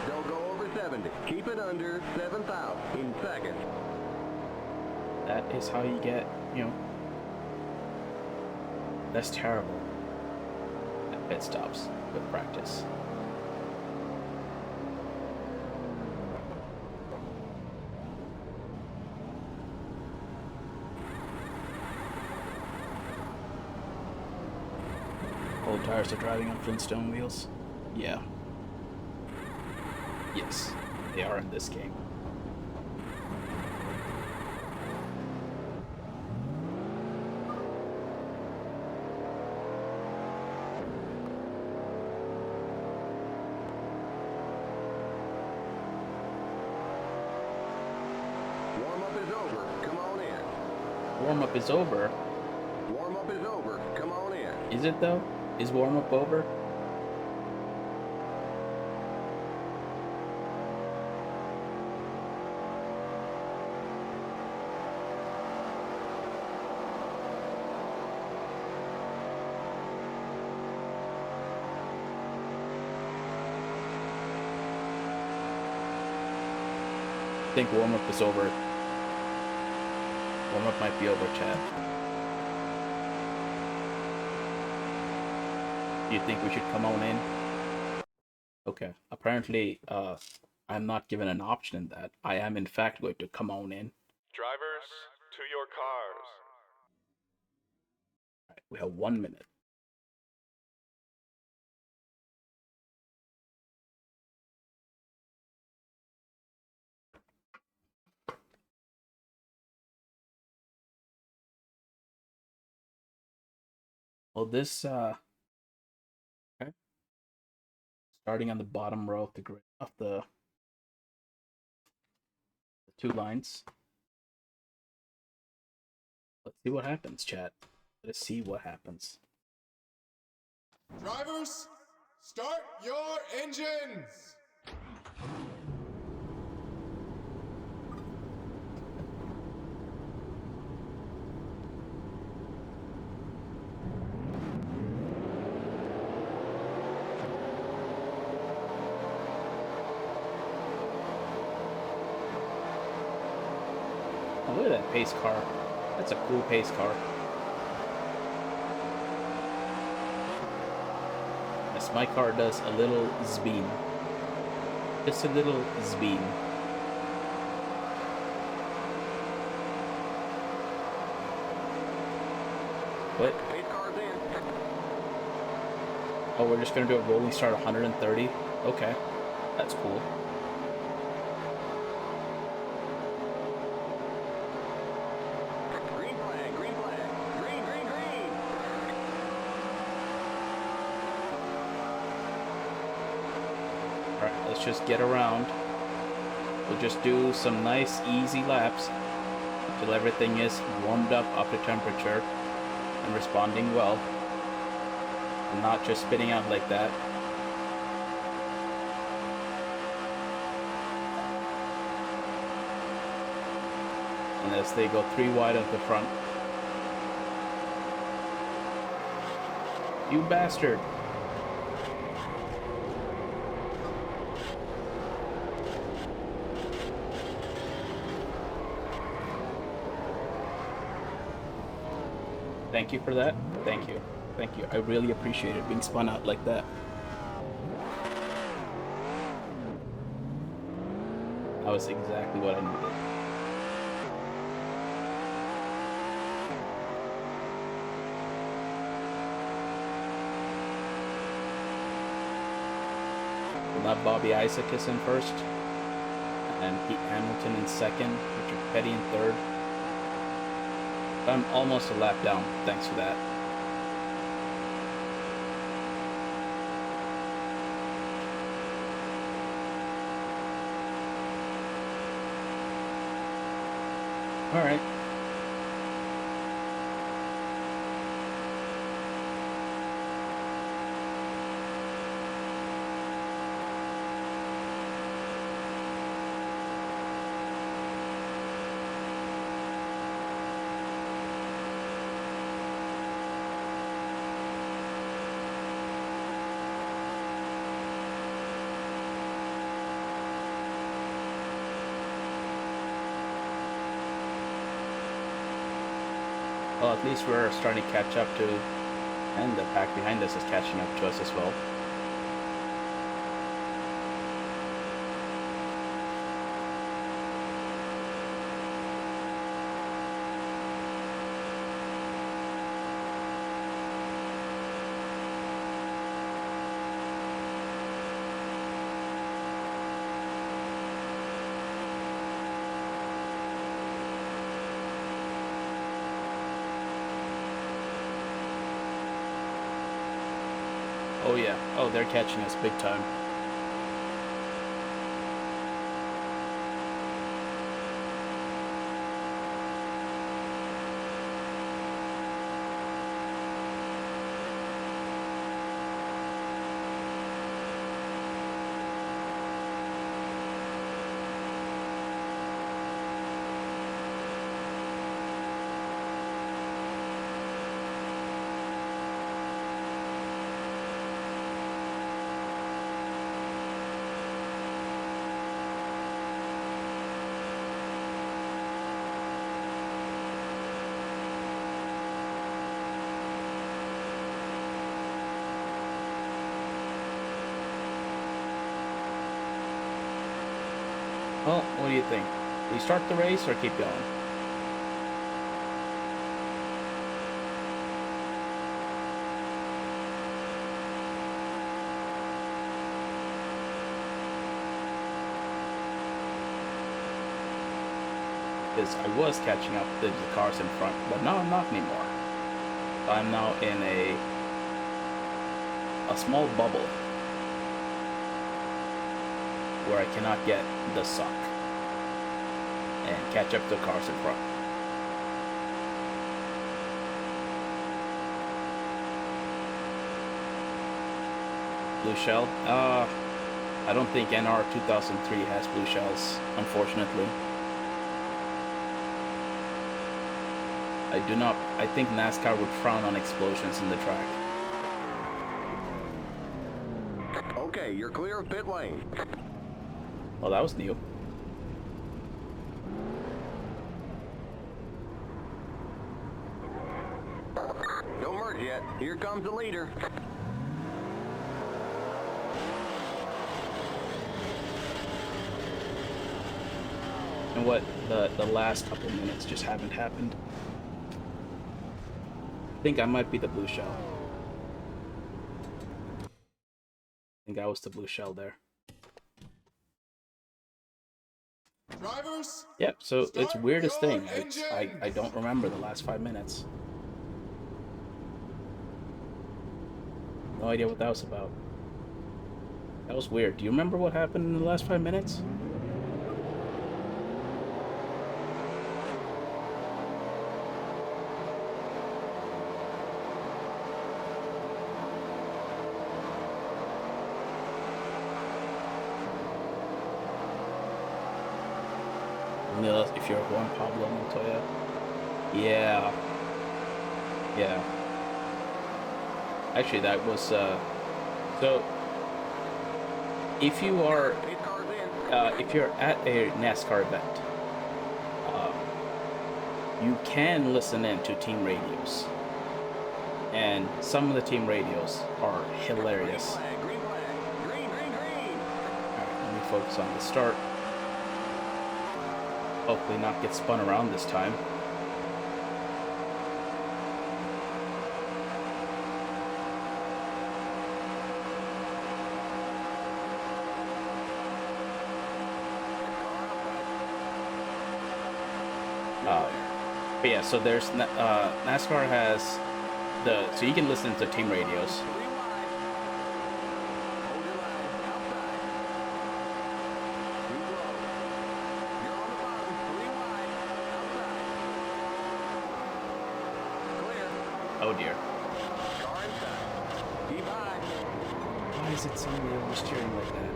Don't go over 70. Keep it under 7,000 in seconds. that is how you get, that's terrible at pit stops with practice. Old tires are driving on Flintstone wheels? Yeah. Yes, they are in this game. Warm-up is over. Come on in. Warm-up is over. Warm-up is over. Come on in. Is it though? Is warm-up over? I think warm-up is over. Warm-up might be over, Chad. Do you think we should come on in? Okay. Apparently, I'm not given an option in that. I am in fact going to come on in. Drivers, to your cars. All right, we have 1 minute. Well, this okay. Starting on the bottom row of the grid of the two lines. Let's see what happens, chat. Let's see what happens. Drivers, start your engines! Oh, look at that pace car. That's a cool pace car. Yes, my car does a little zbeam. Just a little zbeam. What? Pace car's in. Oh, we're just gonna do a rolling start 130? Okay. That's cool. Green flag, green flag. Green, green, green. Alright, let's just get around. We'll just do some nice, easy laps until everything is warmed up to temperature and responding well. And not just spitting out like that. And as they go 3 wide at the front. You bastard! Thank you for that. Thank you. Thank you. I really appreciate it being spun out like that. That was exactly what I needed. We'll have Bobby Isaac is in first, and Pete Hamilton in second, Richard Petty in third. I'm almost a lap down, thanks for that. Alright. Well, at least we're starting to catch up to, and the pack behind us is catching up to us as well. Oh yeah, oh they're catching us big time. Well, what do you think? Do we start the race or keep going? Because I was catching up to the cars in front, but now I'm not anymore. I'm now in a small bubble where I cannot get the suck and catch up to the cars in front. Blue shell. I don't think NR 2003 has blue shells, unfortunately. I do not. I think NASCAR would frown on explosions in the track. Okay, you're clear of pit lane. Well, that was new. Don't merge yet. Here comes the leader. And what the last couple minutes just haven't happened. I think I might be the blue shell. I think I was the blue shell there. Drivers, Yep, so it's start weirdest your thing. I engines. don't remember the last 5 minutes. No idea what that was about. That was weird. Do you remember what happened in the last 5 minutes? No, if you're Juan Pablo Montoya. Yeah. Yeah. Actually, that was, so, if you are, Pit car's in. if you're at a NASCAR event, you can listen in to team radios. And some of the team radios are hilarious. Flag, green flag. Green, green, green. Alright, let me focus on the start. Hopefully not get spun around this time. But yeah, so there's NASCAR has so you can listen to team radios. 3 wide. Hold your line. Outside. Too low. You're on the bottom. 3 wide. Outside. Clear. Oh dear. Car inside. Keep high. Why is it suddenly oversteering like that?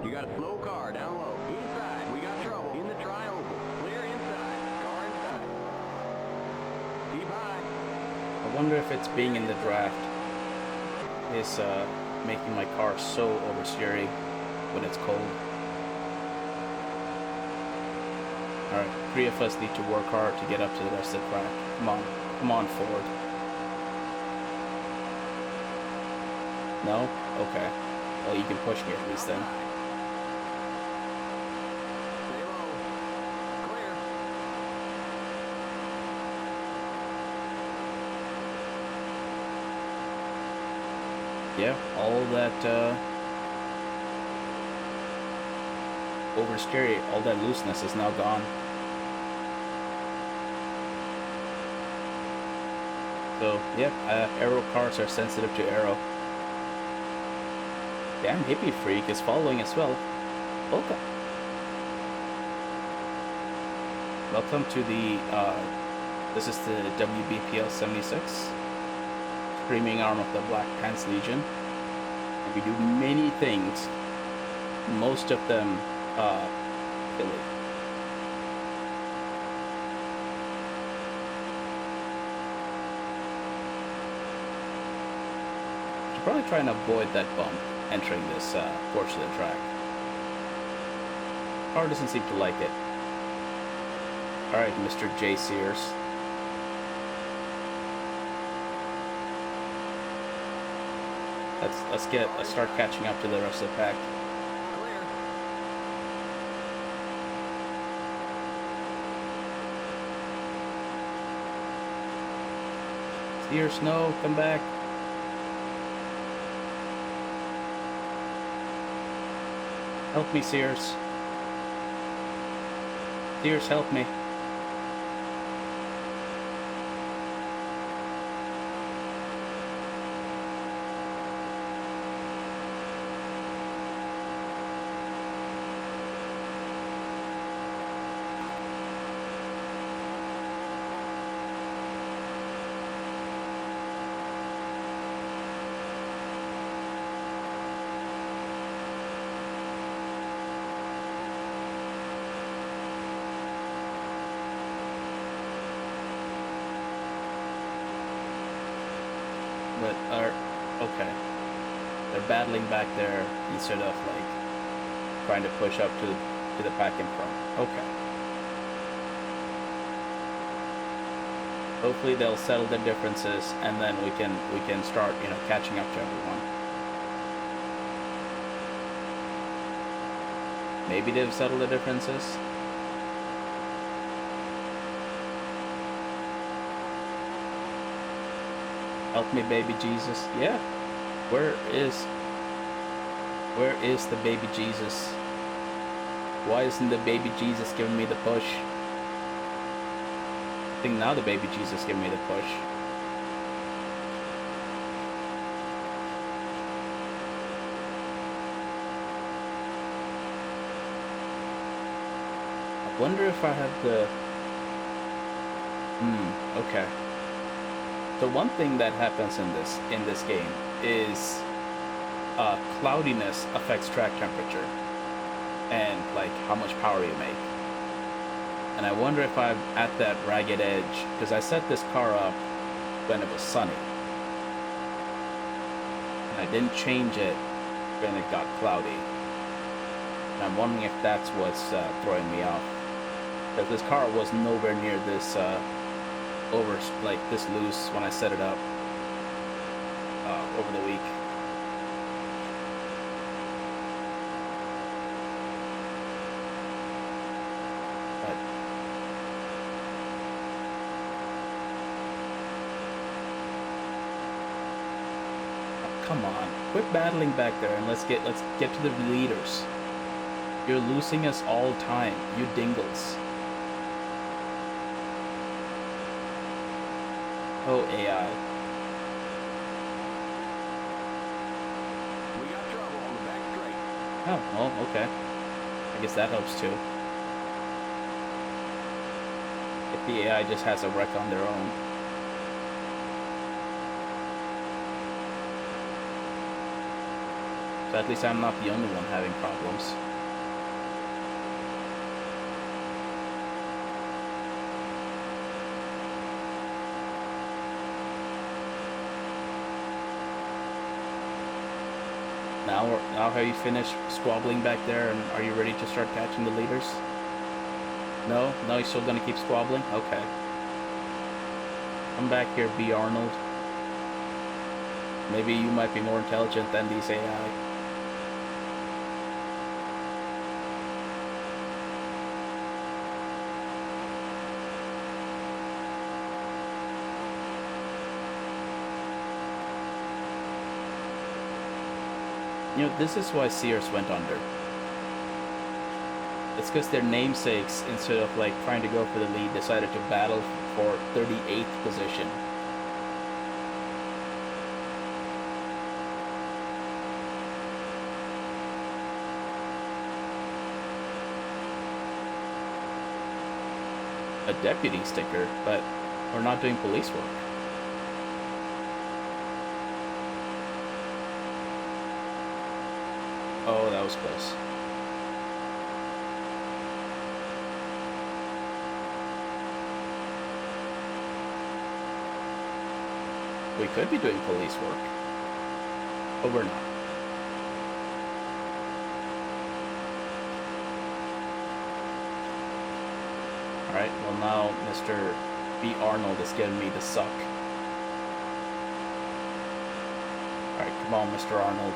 You got a slow car down low. Inside. We got trouble. In the tri-oval. Clear inside. Car inside. Keep high. I wonder if it's being in the draft is making my car so oversteery when it's cold. Alright, 3 of us need to work hard to get up to the rest of the track. Come on, Ford. No? Okay. Well, you can push me at least then. Stay low. Clear. Yeah, all that oversteer, all that looseness is now gone. So, yeah, aero cars are sensitive to aero. Damn Hippie Freak is following as well. Welcome. Welcome to the, this is the WBPL 76, streaming arm of the Black Pants Legion. And we do many things, most of them, silly. Should probably try and avoid that bump entering this portion of the track. Car doesn't seem to like it. Alright, Mr. J. Sears. Let's start catching up to the rest of the pack. Clear. Sears, no, come back. Help me, Sears. Sears, help me. But okay. They're battling back there instead of like trying to push up to the pack in front. Okay. Hopefully they'll settle their differences, and then we can start, you know, catching up to everyone. Maybe they've settled the differences. Help me, baby Jesus. Yeah. Where is the baby Jesus? Why isn't the baby Jesus giving me the push? I think now the baby Jesus giving me the push. I wonder if I have the... okay. So one thing that happens in this game is cloudiness affects track temperature and like how much power you make. And I wonder if I'm at that ragged edge, because I set this car up when it was sunny. And I didn't change it when it got cloudy. And I'm wondering if that's what's throwing me off. Because this car was nowhere near this this loose when I set it up over the week. But oh, come on, quit battling back there and let's get to the leaders. You're losing us all time, you dingles. Oh, AI. We got trouble on the back straight. Oh, well, okay. I guess that helps too. If the AI just has a wreck on their own. So at least I'm not the only one having problems. Now have you finished squabbling back there, and are you ready to start catching the leaders? No? No, you're still gonna keep squabbling? Okay. Come back here, B. Arnold. Maybe you might be more intelligent than these AI. You know, this is why Sears went under. It's because their namesakes, instead of like trying to go for the lead, decided to battle for 38th position. A deputy sticker, but we're not doing police work. Oh, that was close. We could be doing police work, but we're not. Alright, well now Mr. B. Arnold is giving me the suck. Alright, come on, Mr. Arnold.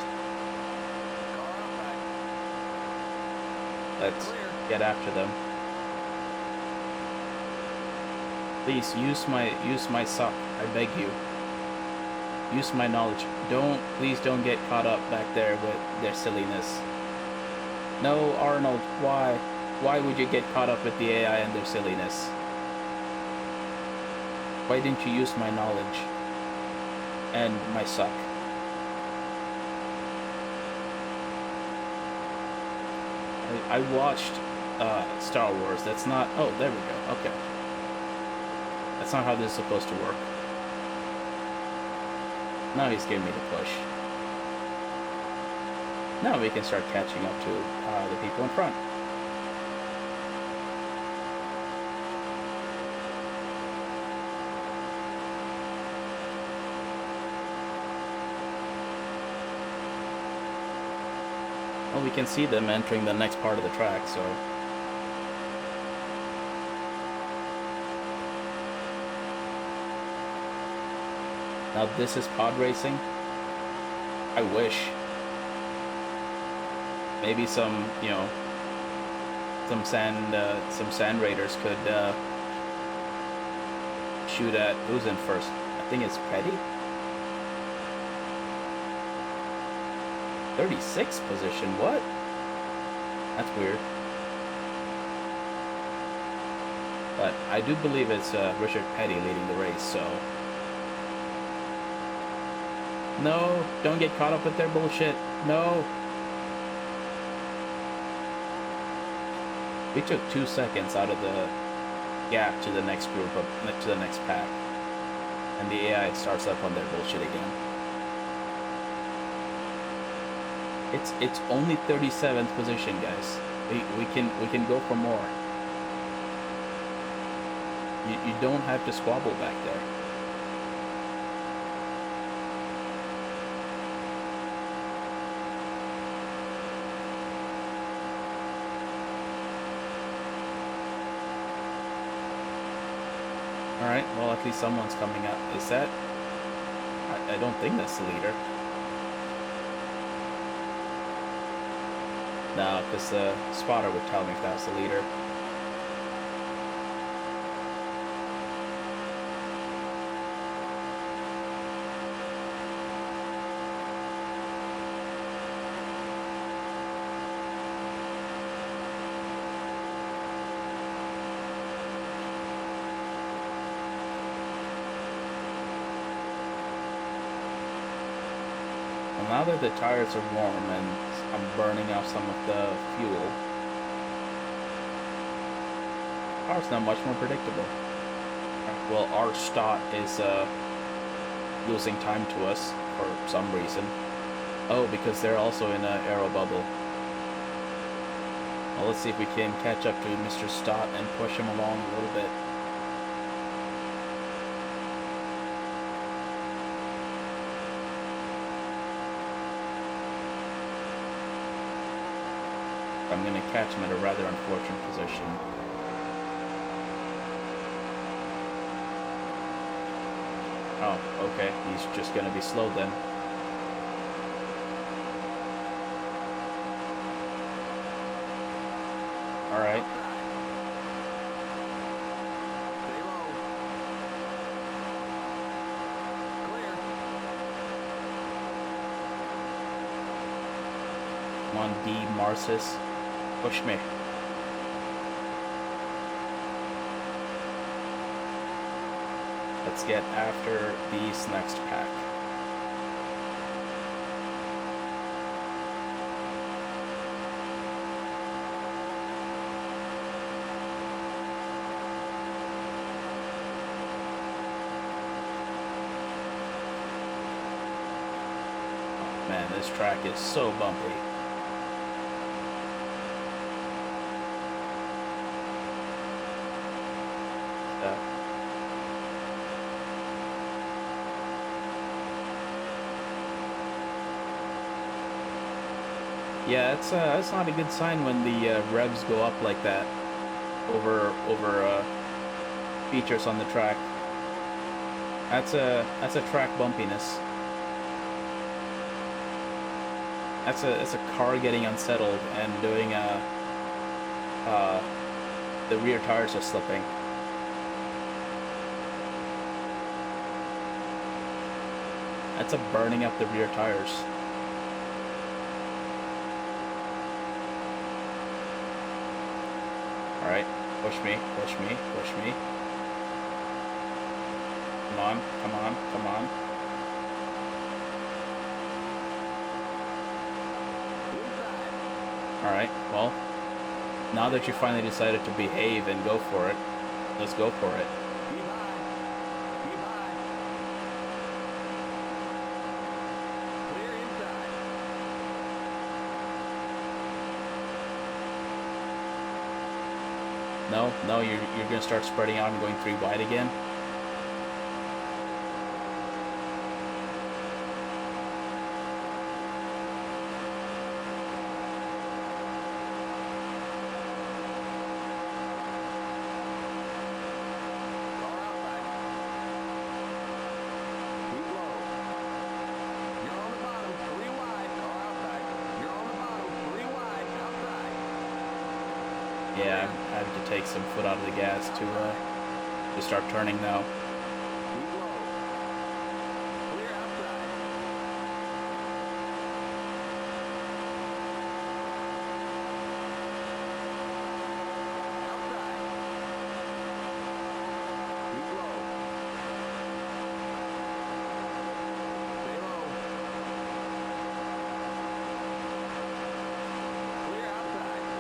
Let's get after them. Please use my suck. I beg you. Use my knowledge. Please don't get caught up back there with their silliness. No, Arnold, why? Why would you get caught up with the AI and their silliness? Why didn't you use my knowledge? And my suck? I watched Star Wars. That's not... Oh, there we go. Okay. That's not how this is supposed to work. Now he's giving me the push. Now we can start catching up to the people in front. we can see them entering the next part of the track, so... Now this is pod racing. I wish. Maybe some, you know, some sand raiders could shoot at who's in first. I think it's Petty. 36th position. What? That's weird. But I do believe it's Richard Petty leading the race. So no, don't get caught up with their bullshit. No. We took 2 seconds out of the gap to the next group, to the next pack. And the AI starts up on their bullshit again. It's only 37th position, guys. We can go for more. You don't have to squabble back there. Alright, well, at least someone's coming up. Is that... I don't think that's the leader. No, because the spotter would tell me if that was the leader. Now that the tires are warm and I'm burning off some of the fuel, the car's now much more predictable. Well, our Stott is losing time to us for some reason. Oh, because they're also in an aero bubble. Well, let's see if we can catch up to Mr. Stott and push him along a little bit. I'm going to catch him at a rather unfortunate position. Oh, okay. He's just going to be slow then. Alright. Stay low. Clear. Come on, D. Marcis. Push me. Let's get after these next pack. Oh, man, this track is so bumpy. Yeah, it's not a good sign when the revs go up like that over features on the track. That's a track bumpiness. That's a car getting unsettled and doing the rear tires are slipping. That's a burning up the rear tires. Alright, push me, push me, push me. Come on, come on, come on. Alright, well, now that you finally decided to behave and go for it, let's go for it. Keep high. Keep high. Clear inside. No, you're gonna start spreading out and going 3 wide again. Yeah, I'm having to take some foot out of the gas to start turning now. Keep low. Clear outside. Outside. Keep low. Stay low. Clear outside.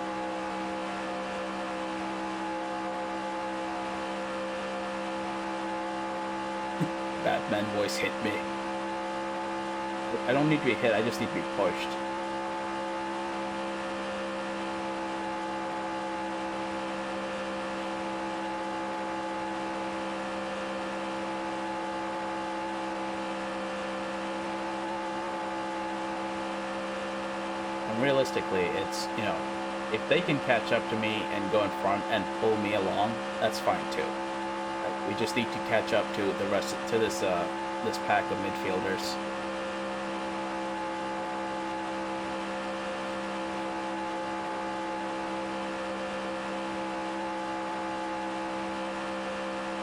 Batman voice hit me. I don't need to be hit, I just need to be pushed. And realistically, it's, you know, if they can catch up to me and go in front and pull me along, that's fine too. We just need to catch up to the rest to this pack of midfielders.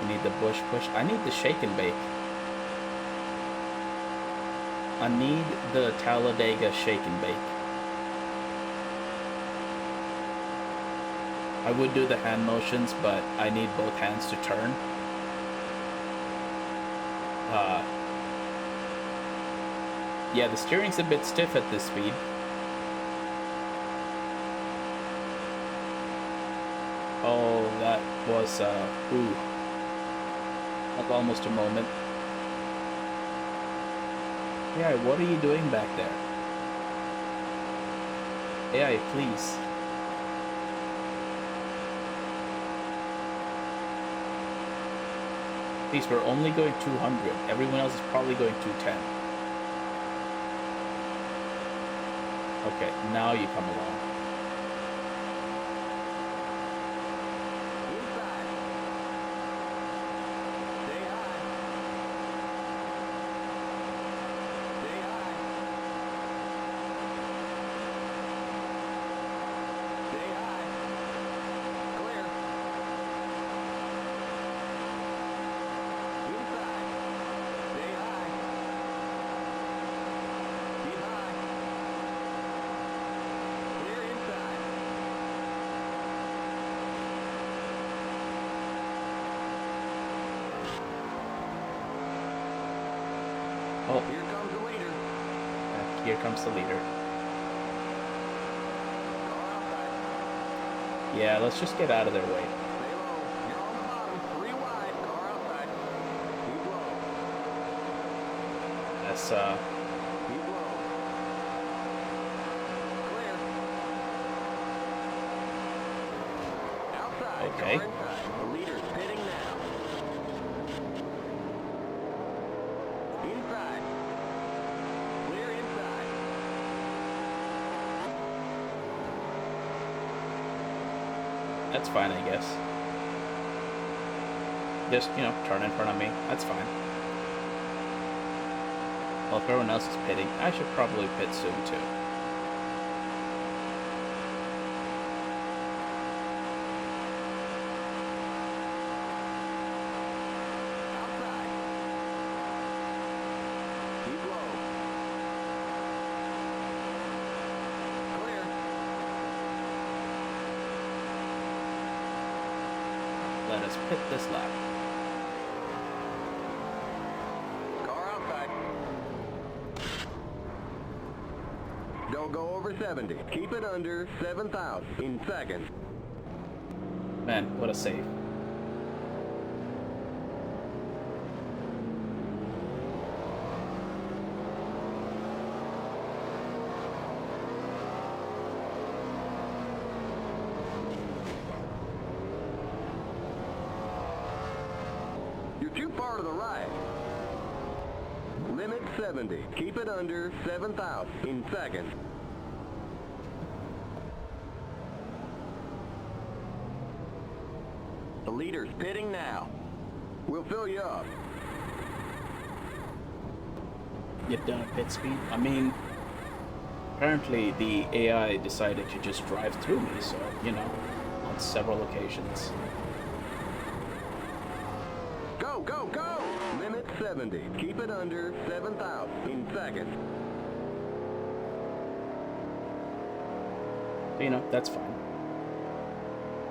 We need the bush push. I need the shake and bake. I need the Talladega shake and bake. I would do the hand motions, but I need both hands to turn. Yeah, the steering's a bit stiff at this speed. Oh, that was, ooh. That's almost a moment. AI, what are you doing back there? AI, please. Please, we're only going 200. Everyone else is probably going 210. Okay, now you come along. Inside. Stay high. Stay high. Stay high. Clear. Inside. Stay high. Keep high. Clear inside. Oh, Here comes the leader. here comes the leader. Car outside. Yeah, let's just get out of their way. Stay low. You're on the bottom. 3 wide. Car outside. Keep low. That's, Keep low. Clear. Outside. Okay. Car inside. The leader's pitting now. Inside. Clear inside. that's fine, I guess. Just, you know, turn in front of me. That's fine. Well, if everyone else is pitting, I should probably pit soon, too. Outside. Keep low. Clear. Let us pit this lap. Car outside. Don't go over 70. Keep it under 7,000 in seconds. Man, what a save. You're too far to the right. Limit 70. Keep it under 7,000 in seconds. The leader's pitting now. We'll fill you up. Get down at pit speed. I mean, apparently the AI decided to just drive through me, so, you know, on several occasions. Go, go, go! Limit 70. Keep it under 7,000 seconds. You know, that's fine.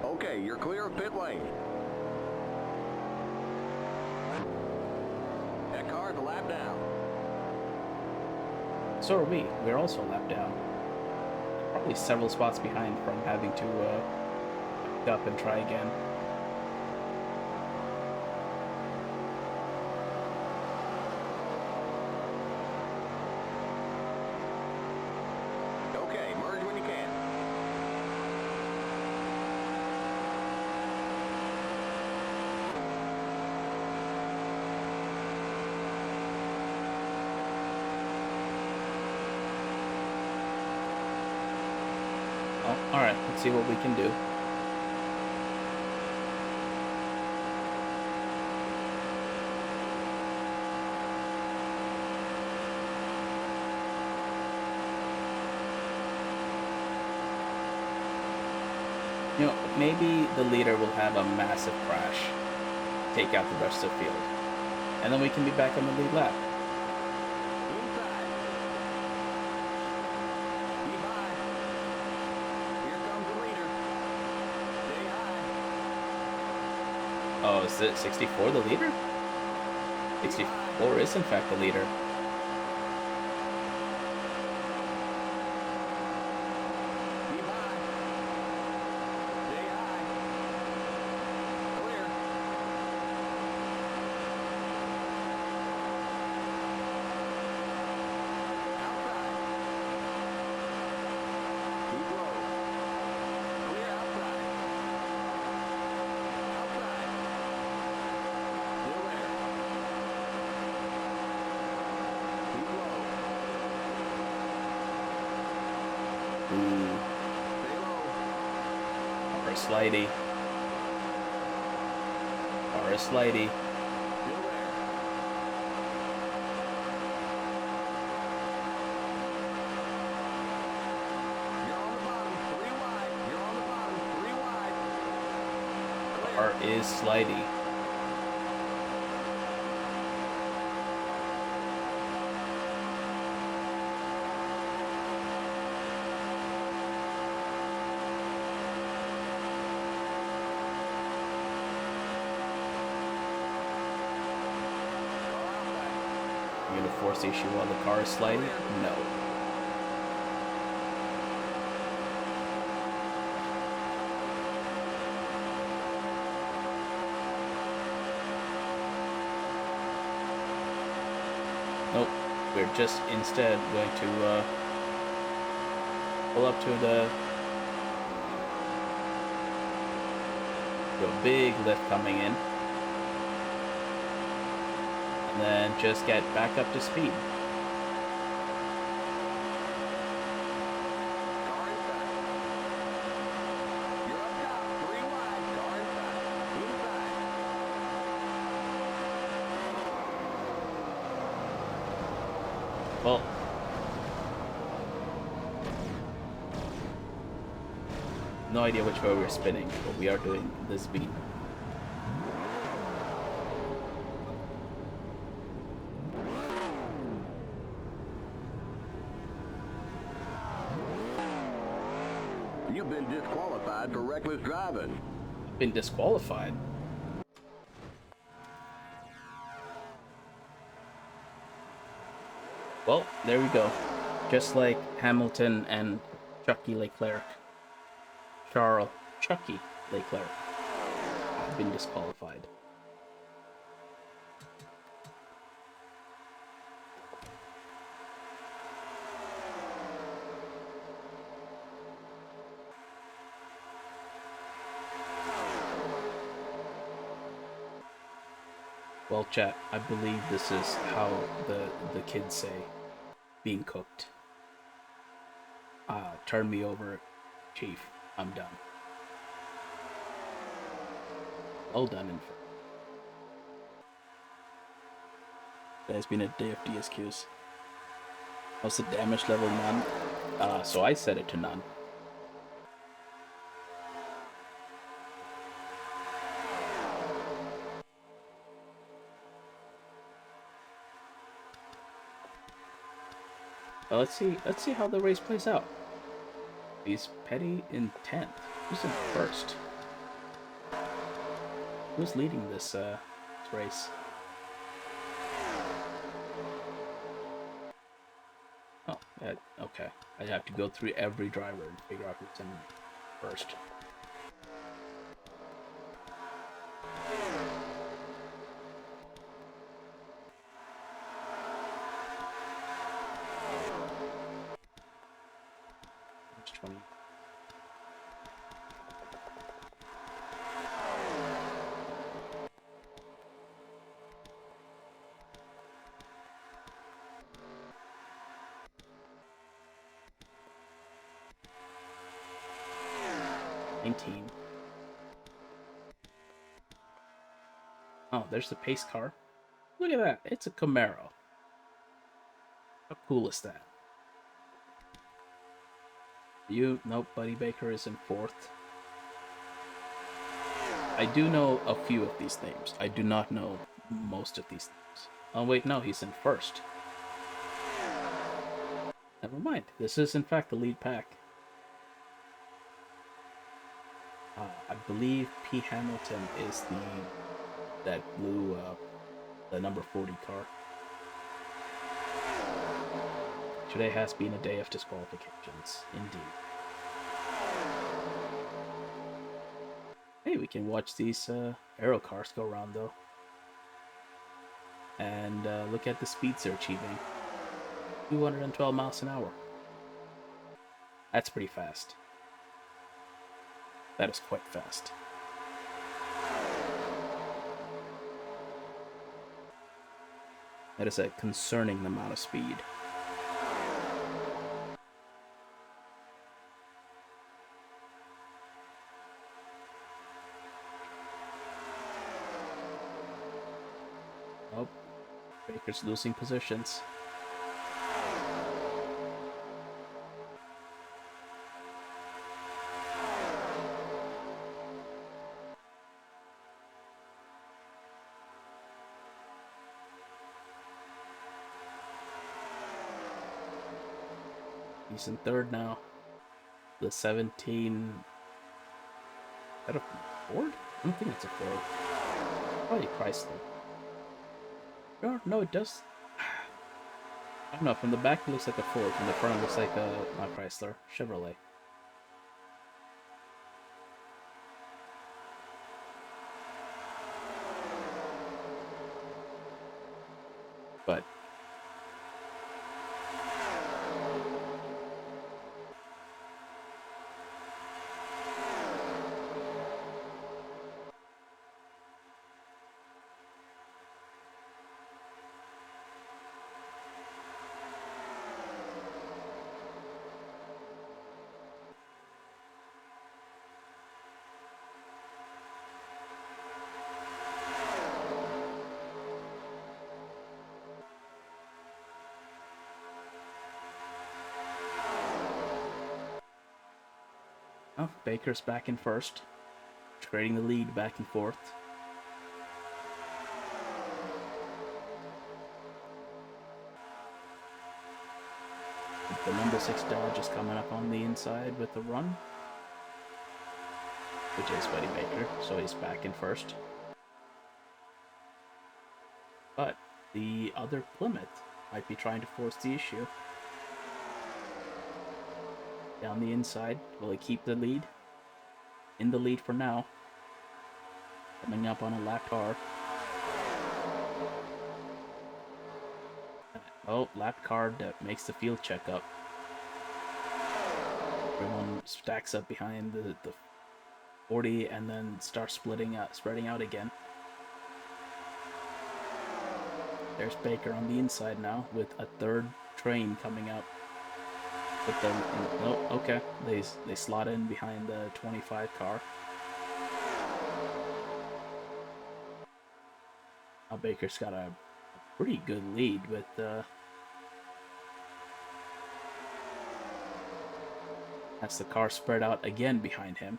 Okay, you're clear of pit lane. That car's a lap down. So are we. We're also a lap down. Probably several spots behind from having to back up and try again. Okay, merge when you can. Oh, alright, let's see what we can do. You know, maybe the leader will have a massive crash, take out the rest of the field, and then we can be back on the lead lap. Inside. Keep high. Here comes the leader. Stay high. Oh, is it 64 the leader? 64 is in fact the leader. Keep high. Stay high. Clear. Outside. Keep low. Clear outside. Outside. Still there. Keep low. Ooh, Stay low. or a slidey. Or a slidey. Still there. You're on the bottom. 3 wide. You're on the bottom. 3 wide. Clear. Or is slidey. You're gonna force issue while the car is sliding? No. Nope. We're just instead going to pull up to a big lift coming in. And then just get back up to speed. Car inside. You're up top. 3 wide. Car inside. Inside. Well, no idea which way we're spinning, but we are doing this beat. You've been disqualified for reckless driving. Been disqualified. Well, there we go. Just like Hamilton and Chucky Leclerc. Chucky Leclerc have been disqualified. Well, chat, I believe this is how the kids say being cooked. Turn me over, Chief. I'm done. Well done, Info. That has been a day of DSQs. What's the damage level? None. So I set it to none. Let's see how the race plays out. He's Petty in 10th. Who's in first? Who's leading this race? Oh, okay. I have to go through every driver and figure out who's in first. Which 20? Oh, there's the pace car. Look at that. It's a Camaro. How cool is that? Nope, Buddy Baker is in 4th. I do know a few of these names. I do not know most of these names. Oh, wait, no, he's in 1st. Never mind. This is, in fact, the lead pack. I believe P. Hamilton is that blue, the number 40 car. Today has been a day of disqualifications, indeed. Hey, we can watch these aero cars go around, though. And look at the speeds they're achieving. 212 miles an hour. That's pretty fast. That is quite fast. That is a concerning amount of speed. Oh, Baker's losing positions. He's in 3rd now. The 17. Is that a Ford? I don't think it's a Ford. Probably Chrysler. No, it does. I don't know. From the back, it looks like a Ford. From the front, it looks like a not Chrysler, Chevrolet. But oh, Baker's back in 1st, trading the lead back and forth. The number 6 Dodge is coming up on the inside with the run, which is Buddy Baker, so he's back in 1st. But the other Plymouth might be trying to force the issue. Down the inside, will he keep the lead? In the lead for now. Coming up on a lap car. Oh, lap car that makes the field checkup. Everyone stacks up behind the 40 and then starts spreading out again. There's Baker on the inside now with a 3rd train coming up. Put them in, oh, okay. They slot in behind the 25 car. Now Baker's got a pretty good lead with as the car spread out again behind him.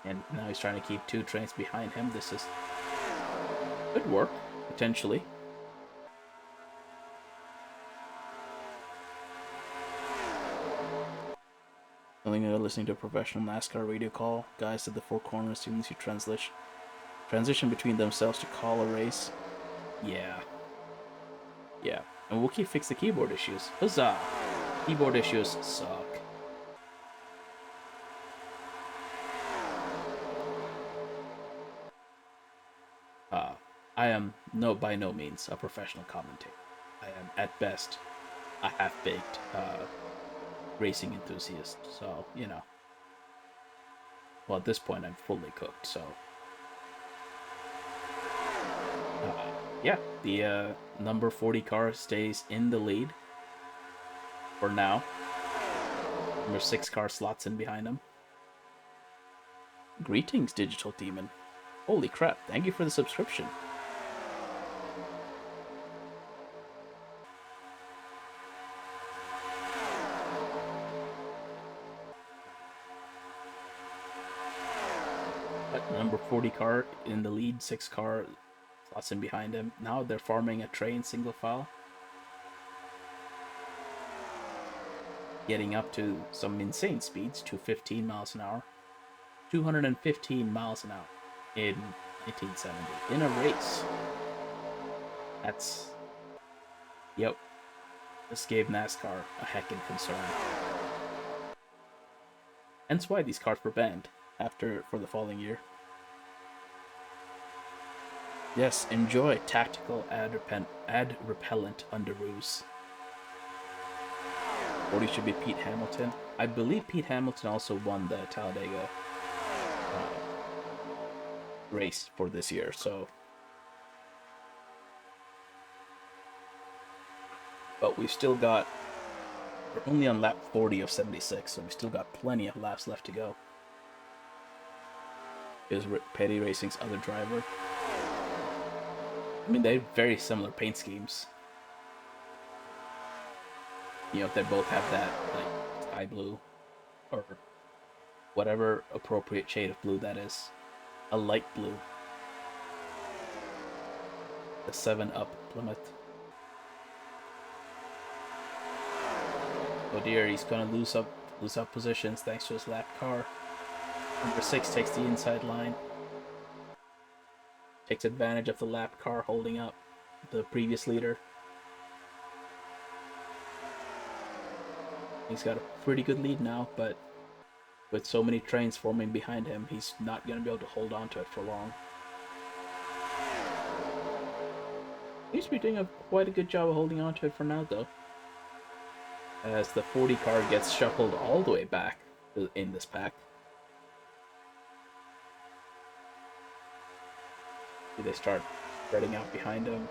And now he's trying to keep 2 trains behind him. This is could work, potentially. Feeling like listening to a professional NASCAR radio call. Guys at the four corners, students who transition between themselves to call a race. Yeah. Yeah. And we'll keep fix the keyboard issues. Huzzah! Keyboard issues suck. I am by no means a professional commentator. I am at best a half-baked racing enthusiast. So, you know. Well, at this point, I'm fully cooked. So, yeah, the number 40 car stays in the lead for now. Number 6 car slots in behind him. Greetings, Digital Demon. Holy crap, thank you for the subscription. But number 40 car in the lead, 6 car slots in behind him. Now they're forming a train single file. Getting up to some insane speeds, 215 miles an hour. 215 miles an hour in 1970 in a race. That's, yep, this gave NASCAR a heckin' concern. Hence why these cars were banned for the following year. Yes, enjoy tactical ad repellent underoos. 40 should be Pete Hamilton. I believe Pete Hamilton also won the Talladega race for this year, so. But we've still got, we're only on lap 40 of 76, so we still got plenty of laps left to go. Is Petty Racing's other driver. I mean, they have very similar paint schemes. You know, they both have that, like, sky blue, or whatever appropriate shade of blue that is. A light blue. The 7-Up Plymouth. Oh dear, he's gonna lose up positions thanks to his lap car. Number 6 takes the inside line. Takes advantage of the lap car holding up the previous leader. He's got a pretty good lead now, but with so many trains forming behind him, he's not going to be able to hold on to it for long. Seems to be doing quite a good job of holding on to it for now, though. As the 40 car gets shuffled all the way back in this pack. They start spreading out behind him.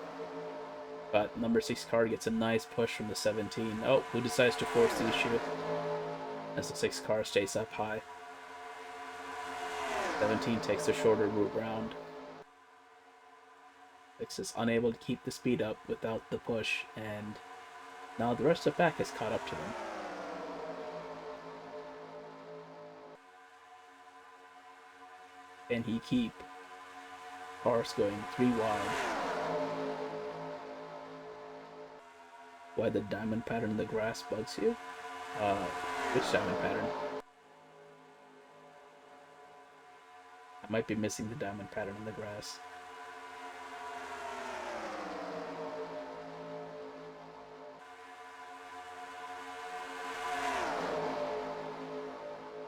But number 6 car gets a nice push from the 17. Oh, who decides to force the issue? As the 6 car stays up high. 17 takes the shorter route round. 6 is unable to keep the speed up without the push, and now the rest of the pack has caught up to them. Can he keep cars going 3 wide? Why the diamond pattern in the grass bugs you? Which diamond pattern? I might be missing the diamond pattern in the grass.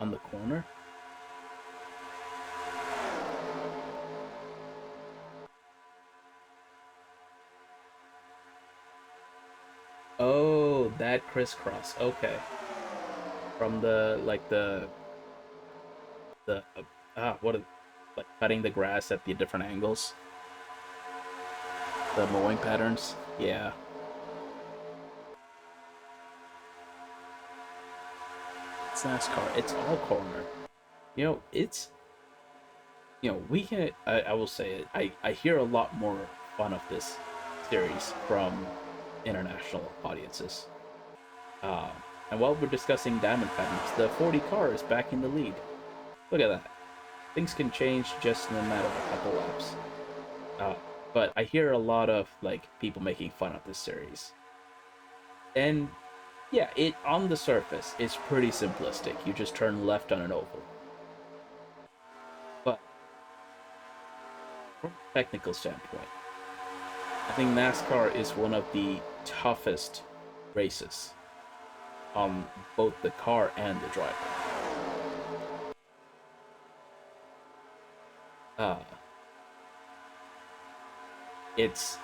On the corner? Oh, that crisscross. Okay. From like cutting the grass at the different angles. The mowing patterns. Yeah. It's NASCAR. It's all corner. You know, we can, I will say it, I hear a lot more fun of this series from international audiences. And while we're discussing diamond patterns, the 40 car is back in the lead. Look at that. Things can change just in a matter of a couple laps. But I hear a lot of like people making fun of this series. And Yeah, it on the surface it's pretty simplistic. You just turn left on an oval. But from a technical standpoint, I think NASCAR is one of the toughest races on both the car and the driver. Uh, it's,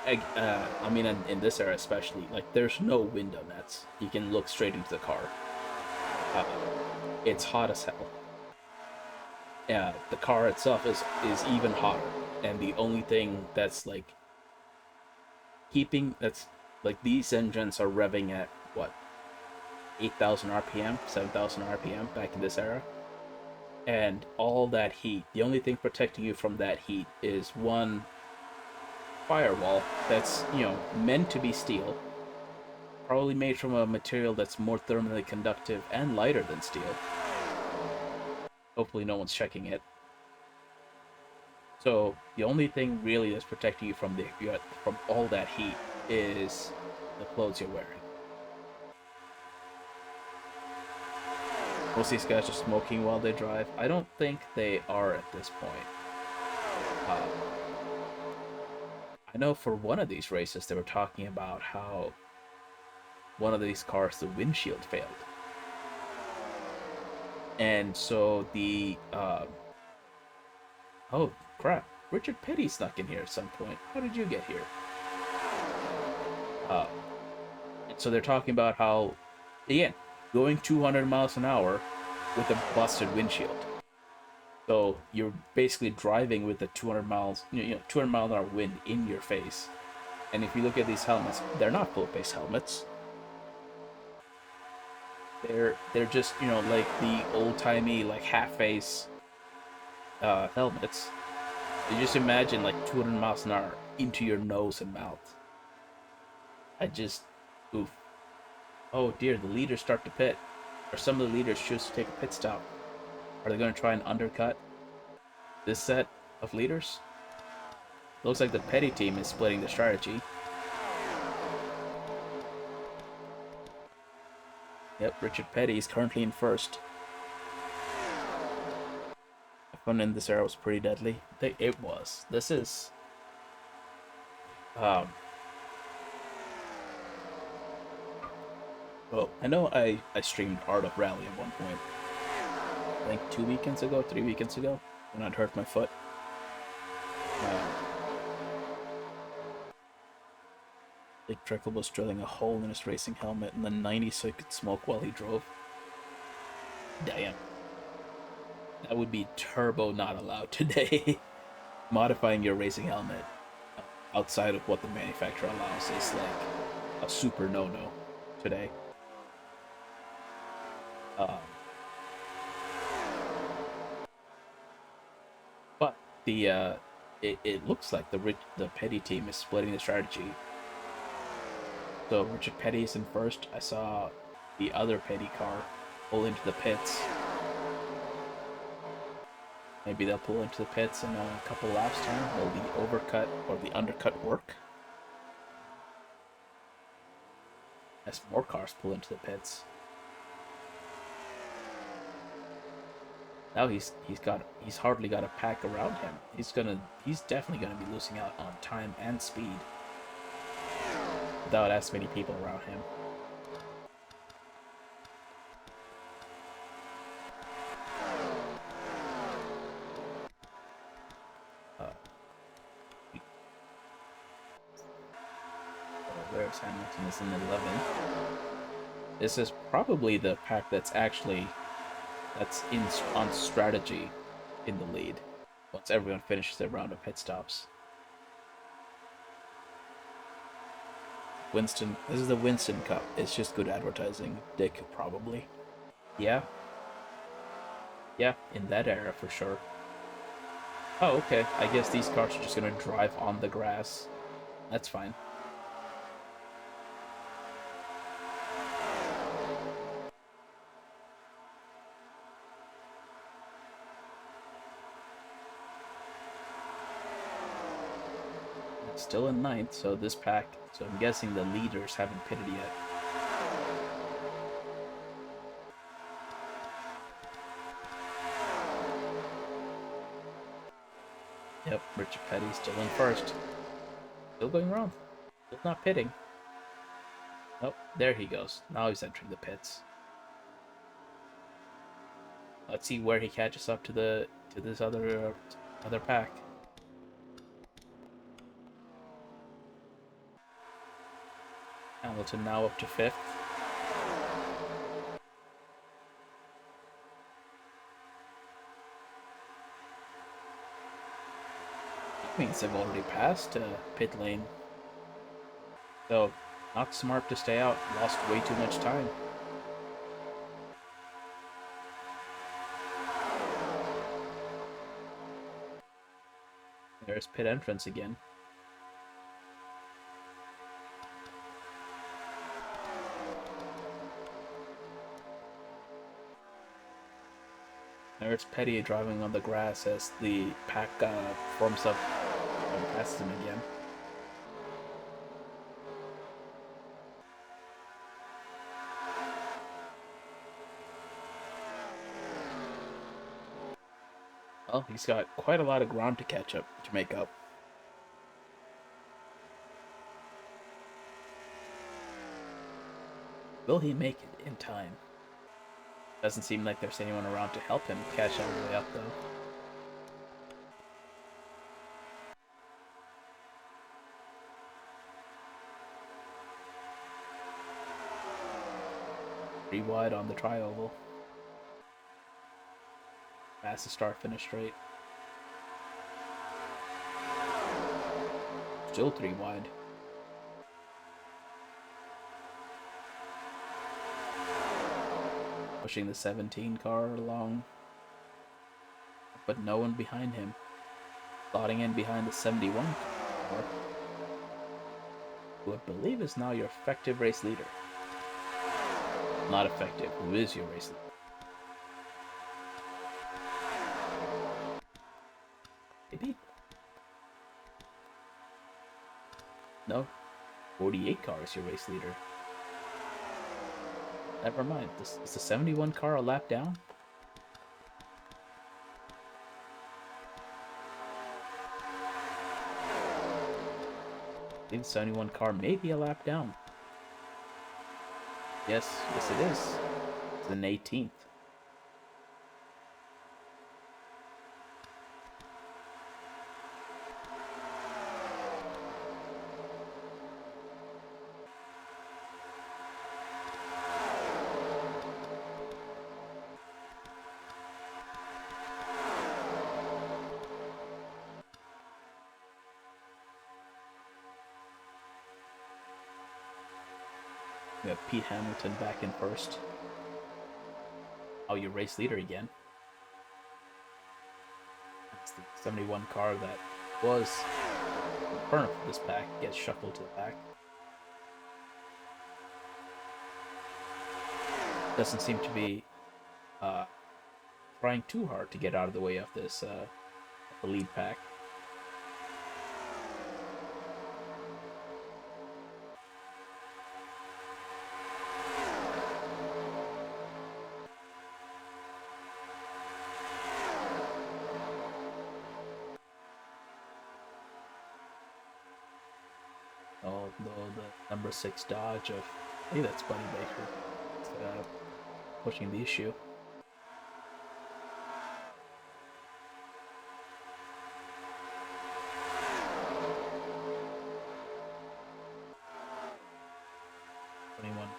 I mean, in this era especially, like there's no window nets. You can look straight into the car. Uh, it's hot as hell. The car itself is even hotter, and the only thing that's like keeping that's like these engines are revving at what 8,000 RPM, 7,000 RPM back in this era, and all that heat. The only thing protecting you from that heat is one firewall that's meant to be steel, probably made from a material that's more thermally conductive and lighter than steel. Hopefully, no one's checking it. So the only thing really that's protecting you from all that heat is the clothes you're wearing. Most of these guys are smoking while they drive. I don't think they are at this point. Uh, I know for one of these races they were talking about how one of these cars the windshield failed, and so oh crap, Richard Petty snuck in here at some point. How did you get here? Uh, so they're talking about how, again, going 200 miles an hour with a busted windshield. So you're basically driving with a 200 mile an hour wind in your face. And if you look at these helmets, they're not full face helmets. They're just like the old timey like half face helmets. You just imagine like 200 miles an hour into your nose and mouth. I just oof. Oh dear, the leaders start to pit. Or some of the leaders choose to take a pit stop. Are they going to try and undercut this set of leaders? Looks like the Petty team is splitting the strategy. Yep, Richard Petty is currently in first. The fun in this era was pretty deadly. It was. This is... Um, well, I know I streamed Art of Rally at one point. I think 2 weekends ago, 3 weekends ago, when I'd hurt my foot. Dick Trickle was drilling a hole in his racing helmet in the 90s so he could smoke while he drove. Damn. That would be turbo not allowed today. Modifying your racing helmet outside of what the manufacturer allows is like a super no-no today. Um, but it looks like the Petty team is splitting the strategy. So Richard Petty is in first. I saw the other Petty car pull into the pits. Maybe they'll pull into the pits in a couple laps time. Will the overcut or the undercut work? As more cars pull into the pits. Now he's hardly got a pack around him. He's definitely gonna be losing out on time and speed without as many people around him. Where's Hamilton is in 11. This is probably the pack that's in on strategy in the lead once everyone finishes their round of pit stops. Winston, this is the Winston Cup. It's just good advertising. Dick, probably. Yeah. Yeah, in that era for sure. Oh, okay. I guess these cars are just gonna drive on the grass. That's fine. Still in ninth, so this pack. So I'm guessing the leaders haven't pitted yet. Yep, Richard Petty still in first. Still going wrong. Still not pitting. Nope, there he goes. Now he's entering the pits. Let's see where he catches up to this other pack. Hamilton now up to fifth. That means they've already passed pit lane. So, not smart to stay out. Lost way too much time. There's pit entrance again. There's Petty driving on the grass as the pack forms up and passes him again. Well, he's got quite a lot of ground to make up. Will he make it in time? Doesn't seem like there's anyone around to help him catch all the way up, though. Three wide on the tri-oval. Fastest start finish straight. Still three wide. Pushing the 17 car along. But no one behind him. Slotting in behind the 71 car. Who I believe is now your effective race leader. Not effective. Who is your race leader? Maybe? No. 48 car is your race leader. Never mind. Is the 71 car a lap down? I think the 71 car may be a lap down. Yes it is. It's an 18th. We have Pete Hamilton back in first. Oh, your race leader again. That's the 71 car that was in front of this pack gets shuffled to the back. Doesn't seem to be trying too hard to get out of the way of this the lead pack. Although the number 6 Dodge of, I think that's Buddy Baker, is pushing the issue.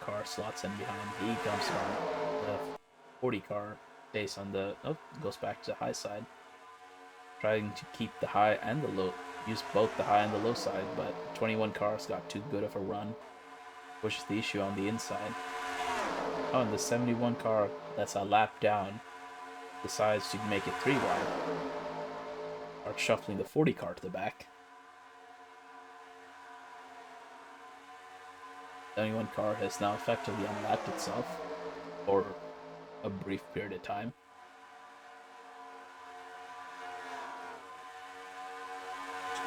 Car slots in behind. He comes on the 40 car, stays on the, goes back to the high side. Trying to keep the high and the low, use both the high and the low side, but 21 cars got too good of a run. Pushes the issue on the inside. Oh, and the 71 car that's a lap down decides to make it 3 wide. Are shuffling the 40 car to the back. 71 car has now effectively unlapped itself for a brief period of time.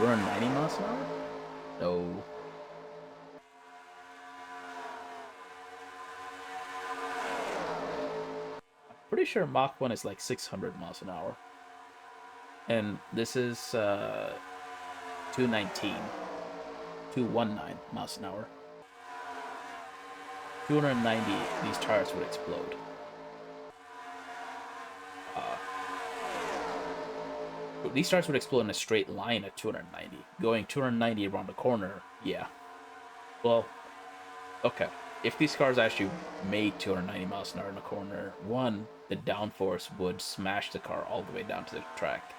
We're on 90 miles an hour? No. I'm pretty sure Mach 1 is like 600 miles an hour. And this is 219, 219 miles an hour. 290, these tires would explode. Uh, these tires would explode in a straight line at 290. Going 290 around the corner, yeah. Well, okay. If these cars actually made 290 miles an hour in a corner, one, the downforce would smash the car all the way down to the track.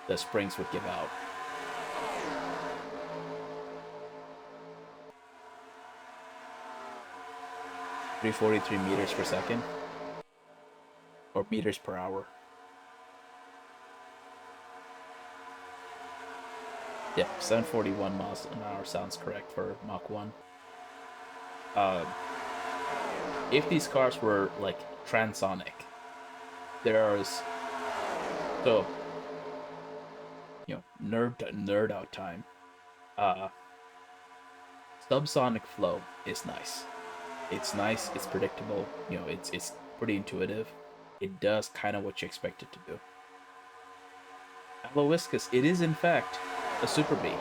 The springs would give out. 343 meters per second, or meters per hour. Yeah, 741 miles an hour sounds correct for Mach 1. Uh, if these cars were like transonic, there's so nerd out time. Uh, Subsonic flow is nice. It's nice. It's predictable. It's pretty intuitive. It does kind of what you expect it to do. Alowiscus, it is in fact a super bee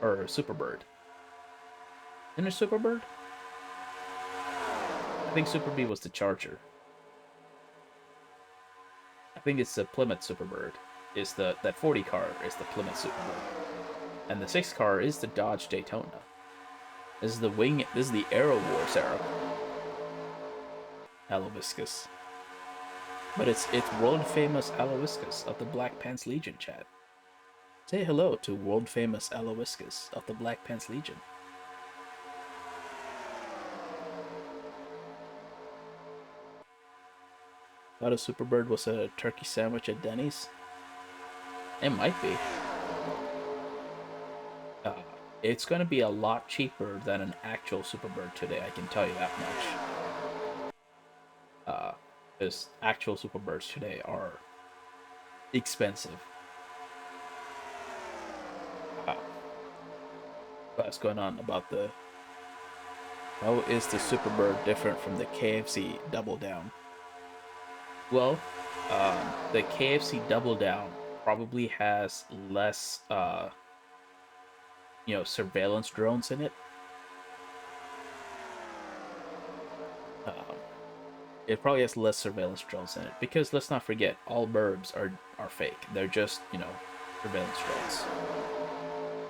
or a super bird. Isn't it super bird? I think super bee was the Charger. I think it's the Plymouth Superbird. Is the that 40 car is the Plymouth Superbird, and the 6 car is the Dodge Daytona. This is the wing. This is the Aero Wars era. Aloviscus, but it's world famous Aloviscus of the Black Pants Legion. Chat. Say hello to world famous Aloviscus of the Black Pants Legion. Thought a Superbird was a turkey sandwich at Denny's. It might be. Uh, it's going to be a lot cheaper than an actual Superbird today, I can tell you that much. Because actual Superbirds today are expensive. What's going on about the... How is the Superbird different from the KFC Double Down? Well, the KFC Double Down probably has less, surveillance drones in it. It probably has less surveillance drones in it because let's not forget, all burbs are fake. They're just surveillance drones,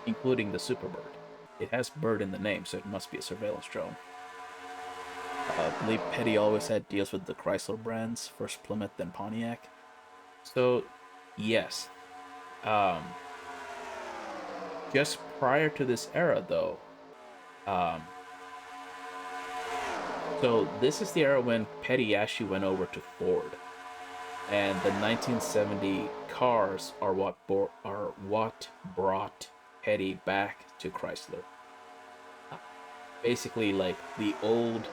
including the Superbird. It has bird in the name, so it must be a surveillance drone. I believe Petty always had deals with the Chrysler brands, first Plymouth, then Pontiac. So, yes. Just prior to this era, though, so this is the era when Petty actually went over to Ford, and the 1970 cars are what brought Petty back to Chrysler. Basically, like the old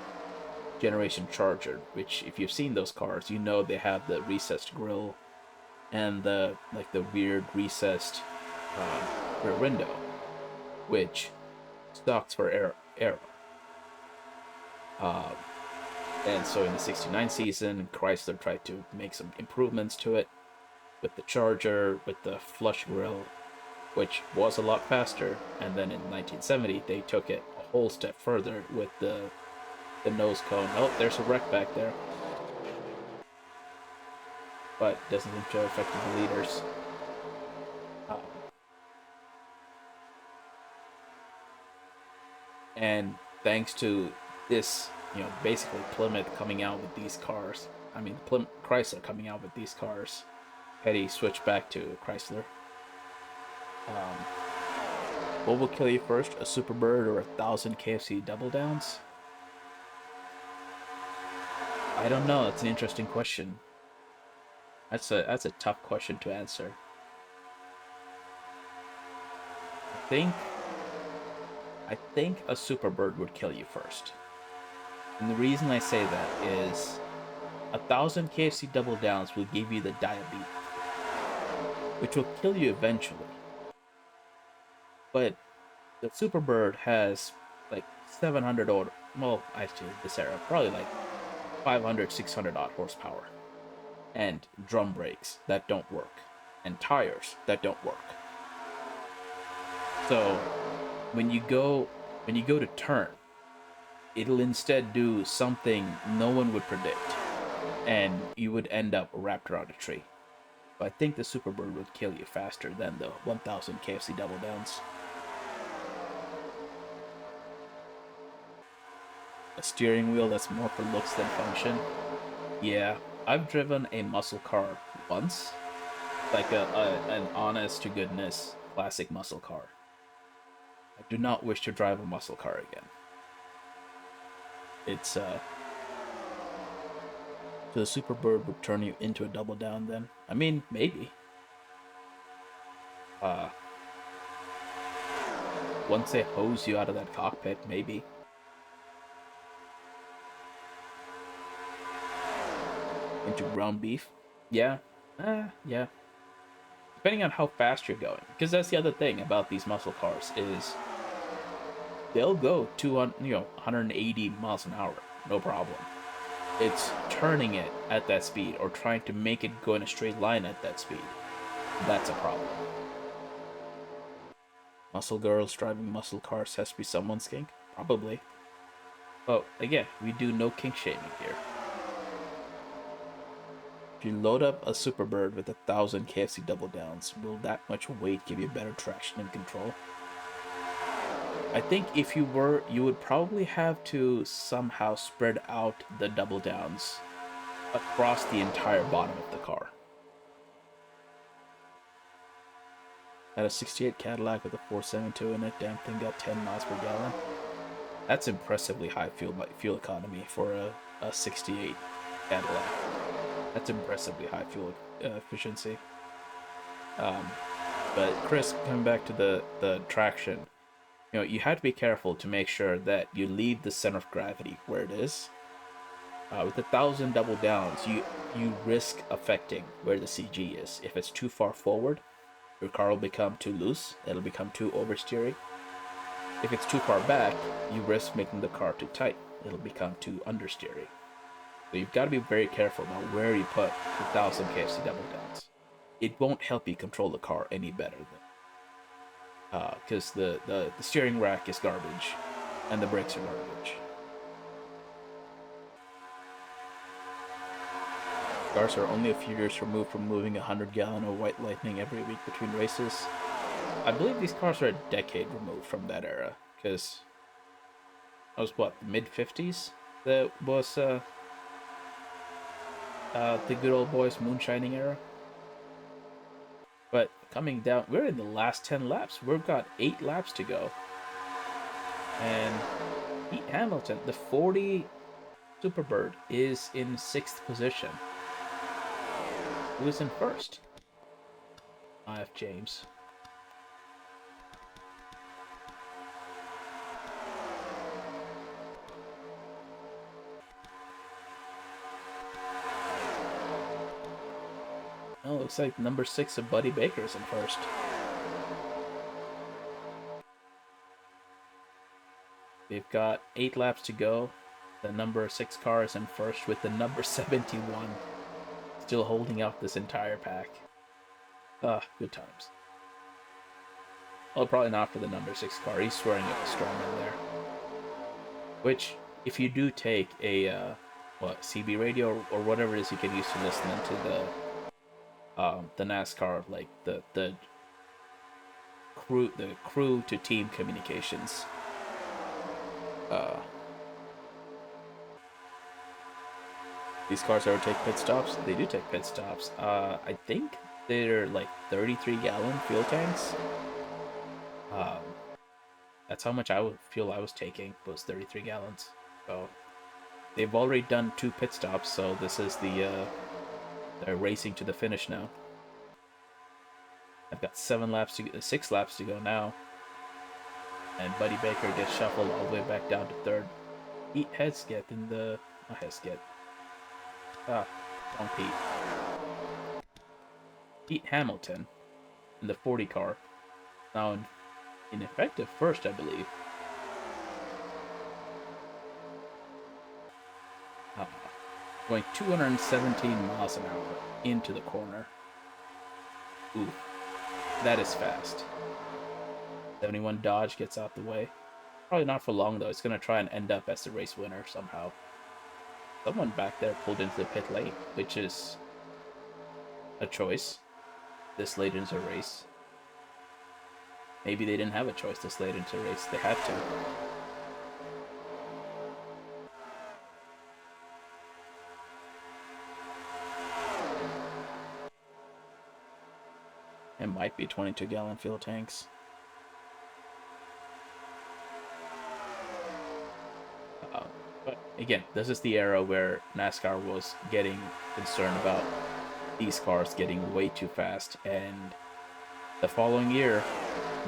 generation Charger, which if you've seen those cars, you know they have the recessed grille and the weird recessed rear window, which sucks for aero. And so in the 69 season, Chrysler tried to make some improvements to it with the Charger, with the flush grille, which was a lot faster. And then in 1970, they took it a whole step further with the nose cone. Oh, there's a wreck back there. But doesn't seem to affect the leaders. And thanks to this, basically Plymouth coming out with these cars. I mean, Chrysler coming out with these cars. Petty switched back to Chrysler. What will kill you first, a Superbird or 1,000 KFC Double Downs? I don't know. That's an interesting question. That's a tough question to answer. I think a Superbird would kill you first. And the reason I say that is 1,000 KFC Double Downs will give you the diabetes, which will kill you eventually. But the Superbird has like 700 odd, well, actually this era, probably like 500, 600 odd horsepower. And drum brakes that don't work. and tires that don't work. So when you go to turn, it'll instead do something no one would predict, and you would end up wrapped around a tree. But I think the Superbird would kill you faster than the 1000 KFC double downs. A steering wheel that's more for looks than function. Yeah, I've driven a muscle car once, like an honest to goodness classic muscle car. I do not wish to drive a muscle car again. It's so the Superbird would turn you into a double down then. I mean, maybe. Uh Once they hose you out of that cockpit, maybe. Into ground beef. Yeah. Yeah. Depending on how fast you're going. Because that's the other thing about these muscle cars is they'll go 180 miles an hour, no problem. It's turning it at that speed or trying to make it go in a straight line at that speed. That's a problem. Muscle girls driving muscle cars has to be someone's kink? Probably. But again, we do no kink shaming here. If you load up a Superbird with 1000 KFC double downs, will that much weight give you better traction and control? I think if you were, you would probably have to somehow spread out the double downs across the entire bottom of the car. Had a 68 Cadillac with a 472 in it, damn thing got 10 miles per gallon. That's impressively high fuel economy for a 68 Cadillac. That's impressively high fuel efficiency. But Chris, coming back to the traction, you have to be careful to make sure that you leave the center of gravity where it is. With 1000 double downs, you risk affecting where the CG is. If it's too far forward, your car will become too loose. It'll become too oversteery. If it's too far back, you risk making the car too tight. It'll become too understeery. So you've got to be very careful about where you put 1000 KFC double downs. It won't help you control the car any better than because the steering rack is garbage and the brakes are garbage. Cars are only a few years removed from moving 100-gallon of White Lightning every week between races. I believe these cars are a decade removed from that era, because that was what, the mid-50s? That was the good old boys moonshining era. But coming down, we're in the last 10 laps. We've got 8 laps to go. And Pete Hamilton, the 40 Superbird, is in 6th position. Who is in 1st? IF James. Oh, looks like number 6 of Buddy Baker is in 1st. We've got 8 laps to go. The number 6 car is in 1st with the number 71 still holding out this entire pack. Good times. Well, probably not for the number 6 car. He's swearing up a storm in there. Which, if you do take a CB radio or whatever it is you can use to listen to the NASCAR, like the crew to team communications. These cars ever take pit stops? They do take pit stops. I think they're like 33-gallon fuel tanks. That's how much fuel I was taking, was 33 gallons. So they've already done 2 pit stops, so this is they're racing to the finish now. I've got 6 laps to go now. And Buddy Baker gets shuffled all the way back down to 3rd. Pete Hesketh in the... Not Hesketh. Wrong Pete. Pete Hamilton in the 40 car. Now in effective 1st, I believe. Going 217 miles an hour into the corner. Ooh, that is fast. 71 Dodge gets out the way. Probably not for long, though. It's going to try and end up as the race winner somehow. Someone back there pulled into the pit lane, which is a choice this late into the race. Maybe they didn't have a choice this late into the race. They had to. It might be 22-gallon fuel tanks. But again, this is the era where NASCAR was getting concerned about these cars getting way too fast, and the following year,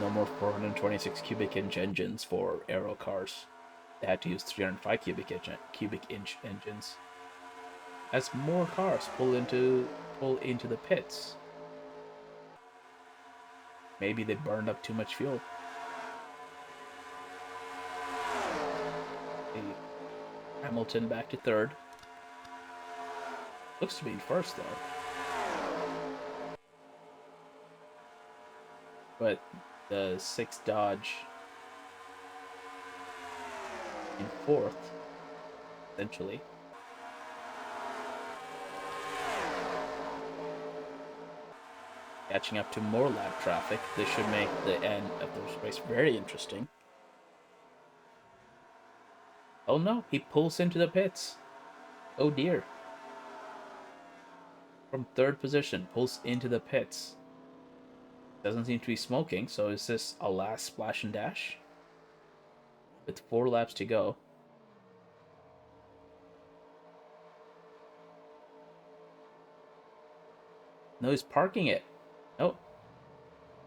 no more 426 cubic inch engines for aero cars. They had to use 305 cubic inch engines. As more cars pull into the pits, maybe they burned up too much fuel. Hamilton back to third. Looks to be in first though. But the 6 Dodge in fourth, essentially. Catching up to more lap traffic. This should make the end of this race very interesting. Oh no, he pulls into the pits. Oh dear. From third position, pulls into the pits. Doesn't seem to be smoking, so is this a last splash and dash? With 4 laps to go. No, he's parking it. Nope.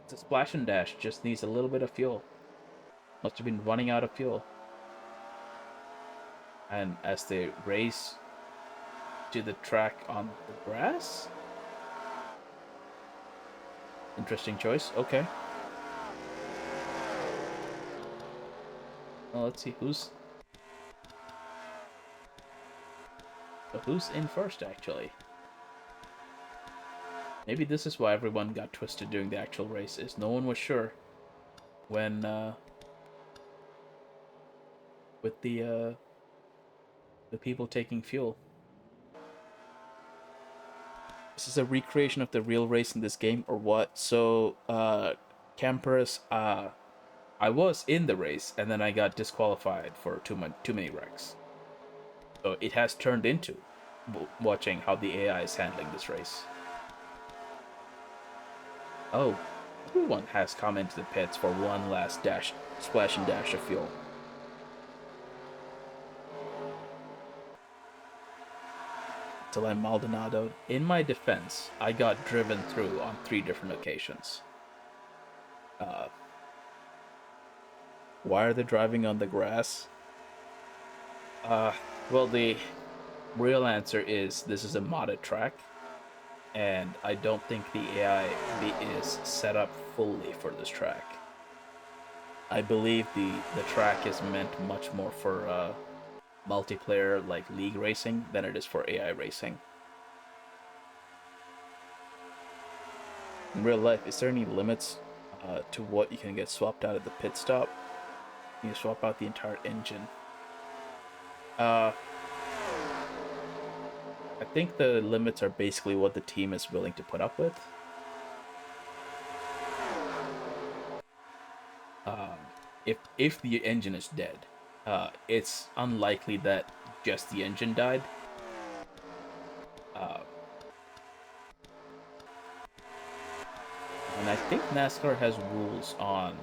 It's a splash and dash, just needs a little bit of fuel. Must have been running out of fuel. And as they race to the track on the grass? Interesting choice. Okay. Well, let's see who's in first, actually. Maybe this is why everyone got twisted during the actual race, is no one was sure when with the people taking fuel. This is a recreation of the real race in this game, or what? So, campers, I was in the race, and then I got disqualified for too many wrecks. So it has turned into watching how the AI is handling this race. Oh, everyone has come into the pits for one last splash and dash of fuel. Till I'm Maldonado. In my defense, I got driven through on 3 different occasions. Why are they driving on the grass? Well, the real answer is this is a modded track, and I don't think the AI is set up fully for this track. I believe the track is meant much more for multiplayer, like league racing, than it is for AI racing. In real life, is there any limits to what you can get swapped out at the pit stop? You swap out the entire engine. I think the limits are basically what the team is willing to put up with. If the engine is dead, it's unlikely that just the engine died. And I think NASCAR has rules on,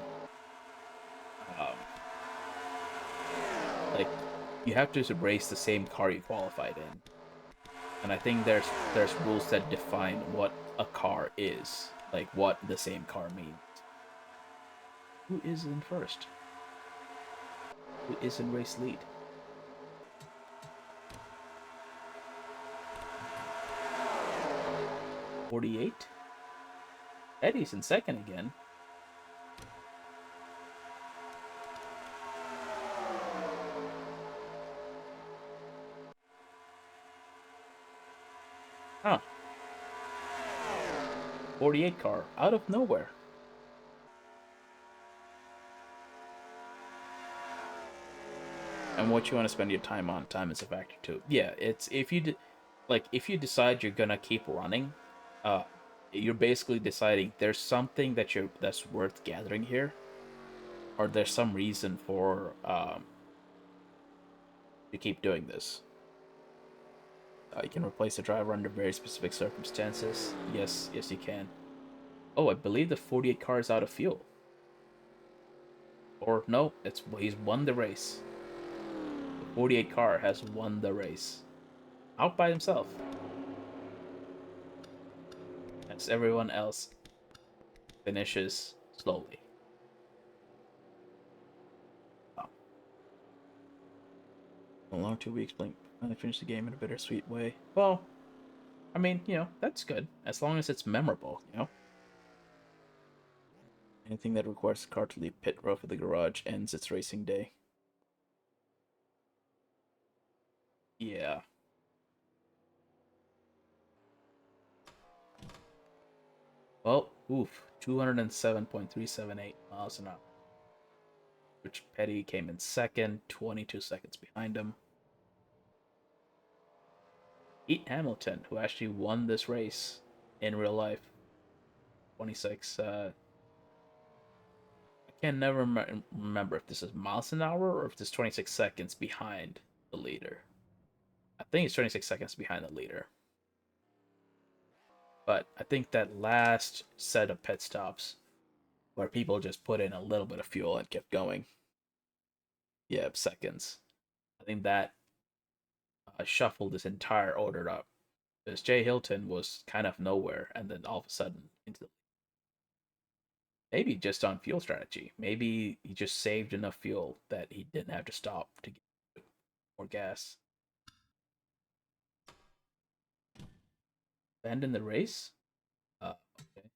like, you have to race the same car you qualified in. And I think there's rules that define what a car is, like what the same car means. Who is in first? Who is in race lead? .48. Eddie's in second again. Huh. 48 car out of nowhere. And what you want to spend your time on, time is a factor too. Yeah, it's if you like if you decide you're gonna keep running, uh, you're basically deciding there's something that's worth gathering here, or there's some reason for to keep doing this. You can replace the driver under very specific circumstances. Yes, yes, you can. Oh, I believe the 48 car is out of fuel. Or no, it's he's won the race. The 48 car has won the race. Out by himself. As everyone else finishes slowly. Oh. A long 2 weeks playing. I finished the game in a bittersweet way. Well, I mean, that's good. As long as it's memorable. Anything that requires the car to leave pit row for the garage ends its racing day. Yeah. Well, oof. 207.378 miles an hour. Which Petty came in second, 22 seconds behind him. Pete Hamilton, who actually won this race in real life. 26. I can never remember if this is miles an hour or if this is 26 seconds behind the leader. I think it's 26 seconds behind the leader. But I think that last set of pit stops where people just put in a little bit of fuel and kept going. Yeah, seconds. I think that shuffled this entire order up. Because Jay Hilton was kind of nowhere and then all of a sudden into the maybe just on fuel strategy. Maybe he just saved enough fuel that he didn't have to stop to get more gas. Abandon the race? Okay.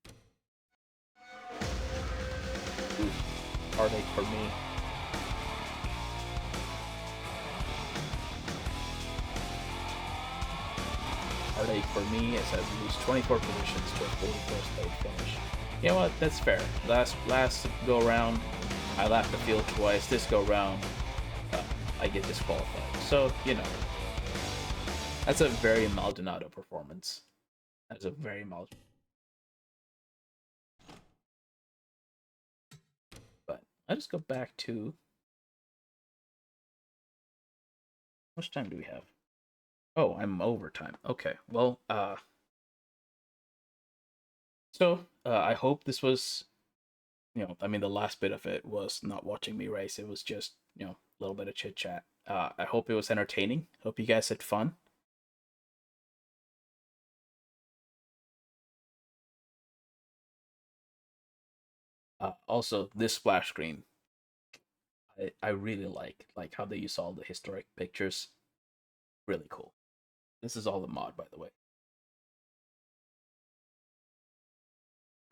Oof. Heartache for me. Heartache for me as I lose 24 positions to a 41st place finish. You know what? That's fair. Last go round, I lapped the field twice. This go round, I get disqualified. So that's a very Maldonado performance. That's a very Maldonado. But I just go back to how much time do we have? Oh, I'm overtime. Okay. Well, I hope this was, I mean, the last bit of it was not watching me race. It was just, a little bit of chit chat. I hope it was entertaining. Hope you guys had fun. Also, this splash screen, I really like how they use all the historic pictures. Really cool. This is all the mod, by the way.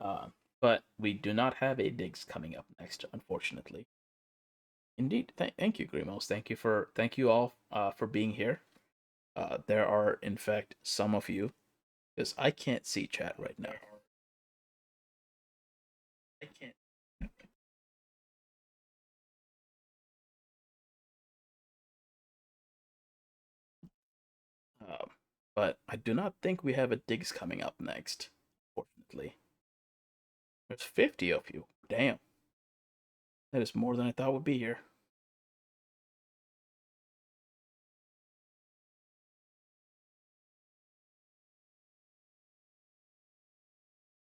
Uh, but we do not have a digs coming up next, unfortunately. Indeed. Thank you, Grimos. Thank you all for being here. There are, in fact, some of you, because I can't see chat right now. I can't. Um, but I do not think we have a digs coming up next. Fortunately, there's 50 of you. Damn, that is more than I thought would be here.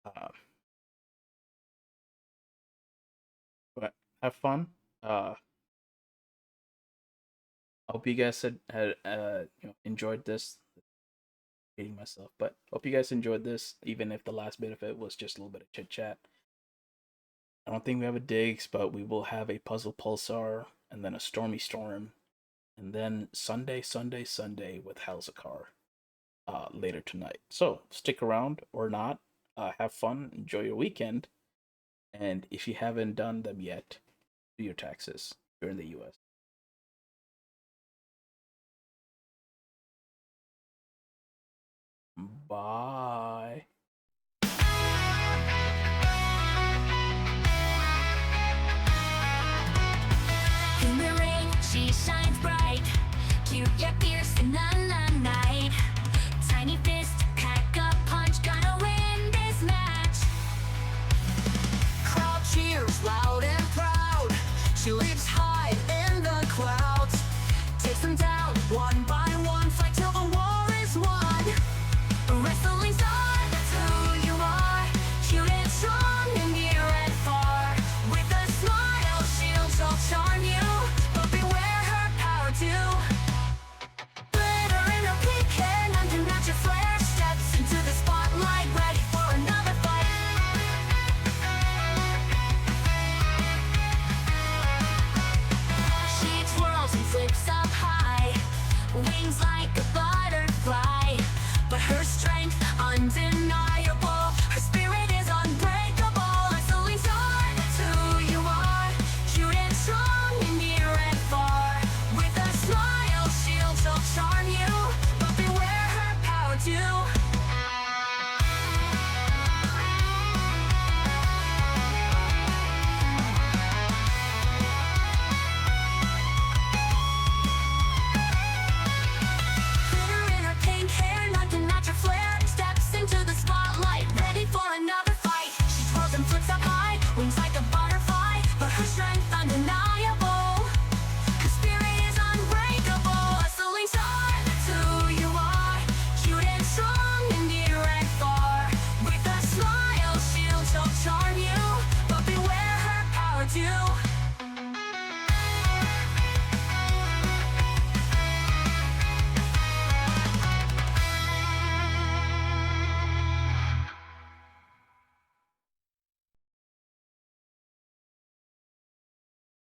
Uh, but have fun. I hope you guys had enjoyed this. Hating myself, but hope you guys enjoyed this, even if the last bit of it was just a little bit of chit chat. I don't think we have a digs, but we will have a puzzle pulsar, and then a stormy storm, and then Sunday with Hell's a Car later tonight. So stick around or not. Have fun, enjoy your weekend, and if you haven't done them yet, do your taxes. If you're in the U.S. Bye. She's loud and proud. She lives high in the clouds. Takes them down one by one. Fight till the war is won. Wrestling star, that's who you are. Cute and strong and near and far. With a smile, she'll charm you. But beware her power too. Glitter in her pink hair, none to match her flair. Steps into the spotlight, ready for another fight. She twirls and flips up high, wings like a butterfly. But her strength undeniable, her spirit is unbreakable. Wrestling star, that's who you are. Cute and strong and near and far. With a smile, she'll charm you. But beware her power too. Glitter in her pink hair, nothing match her flair. Steps into the spotlight, ready for another fight. She twirls and flips up high, wings like a butterfly. But her strength undeniable, her spirit is unbreakable. Hustling star, that's who you are. Cute and strong and near and far. With a smile, she'll charm you. But beware her power too.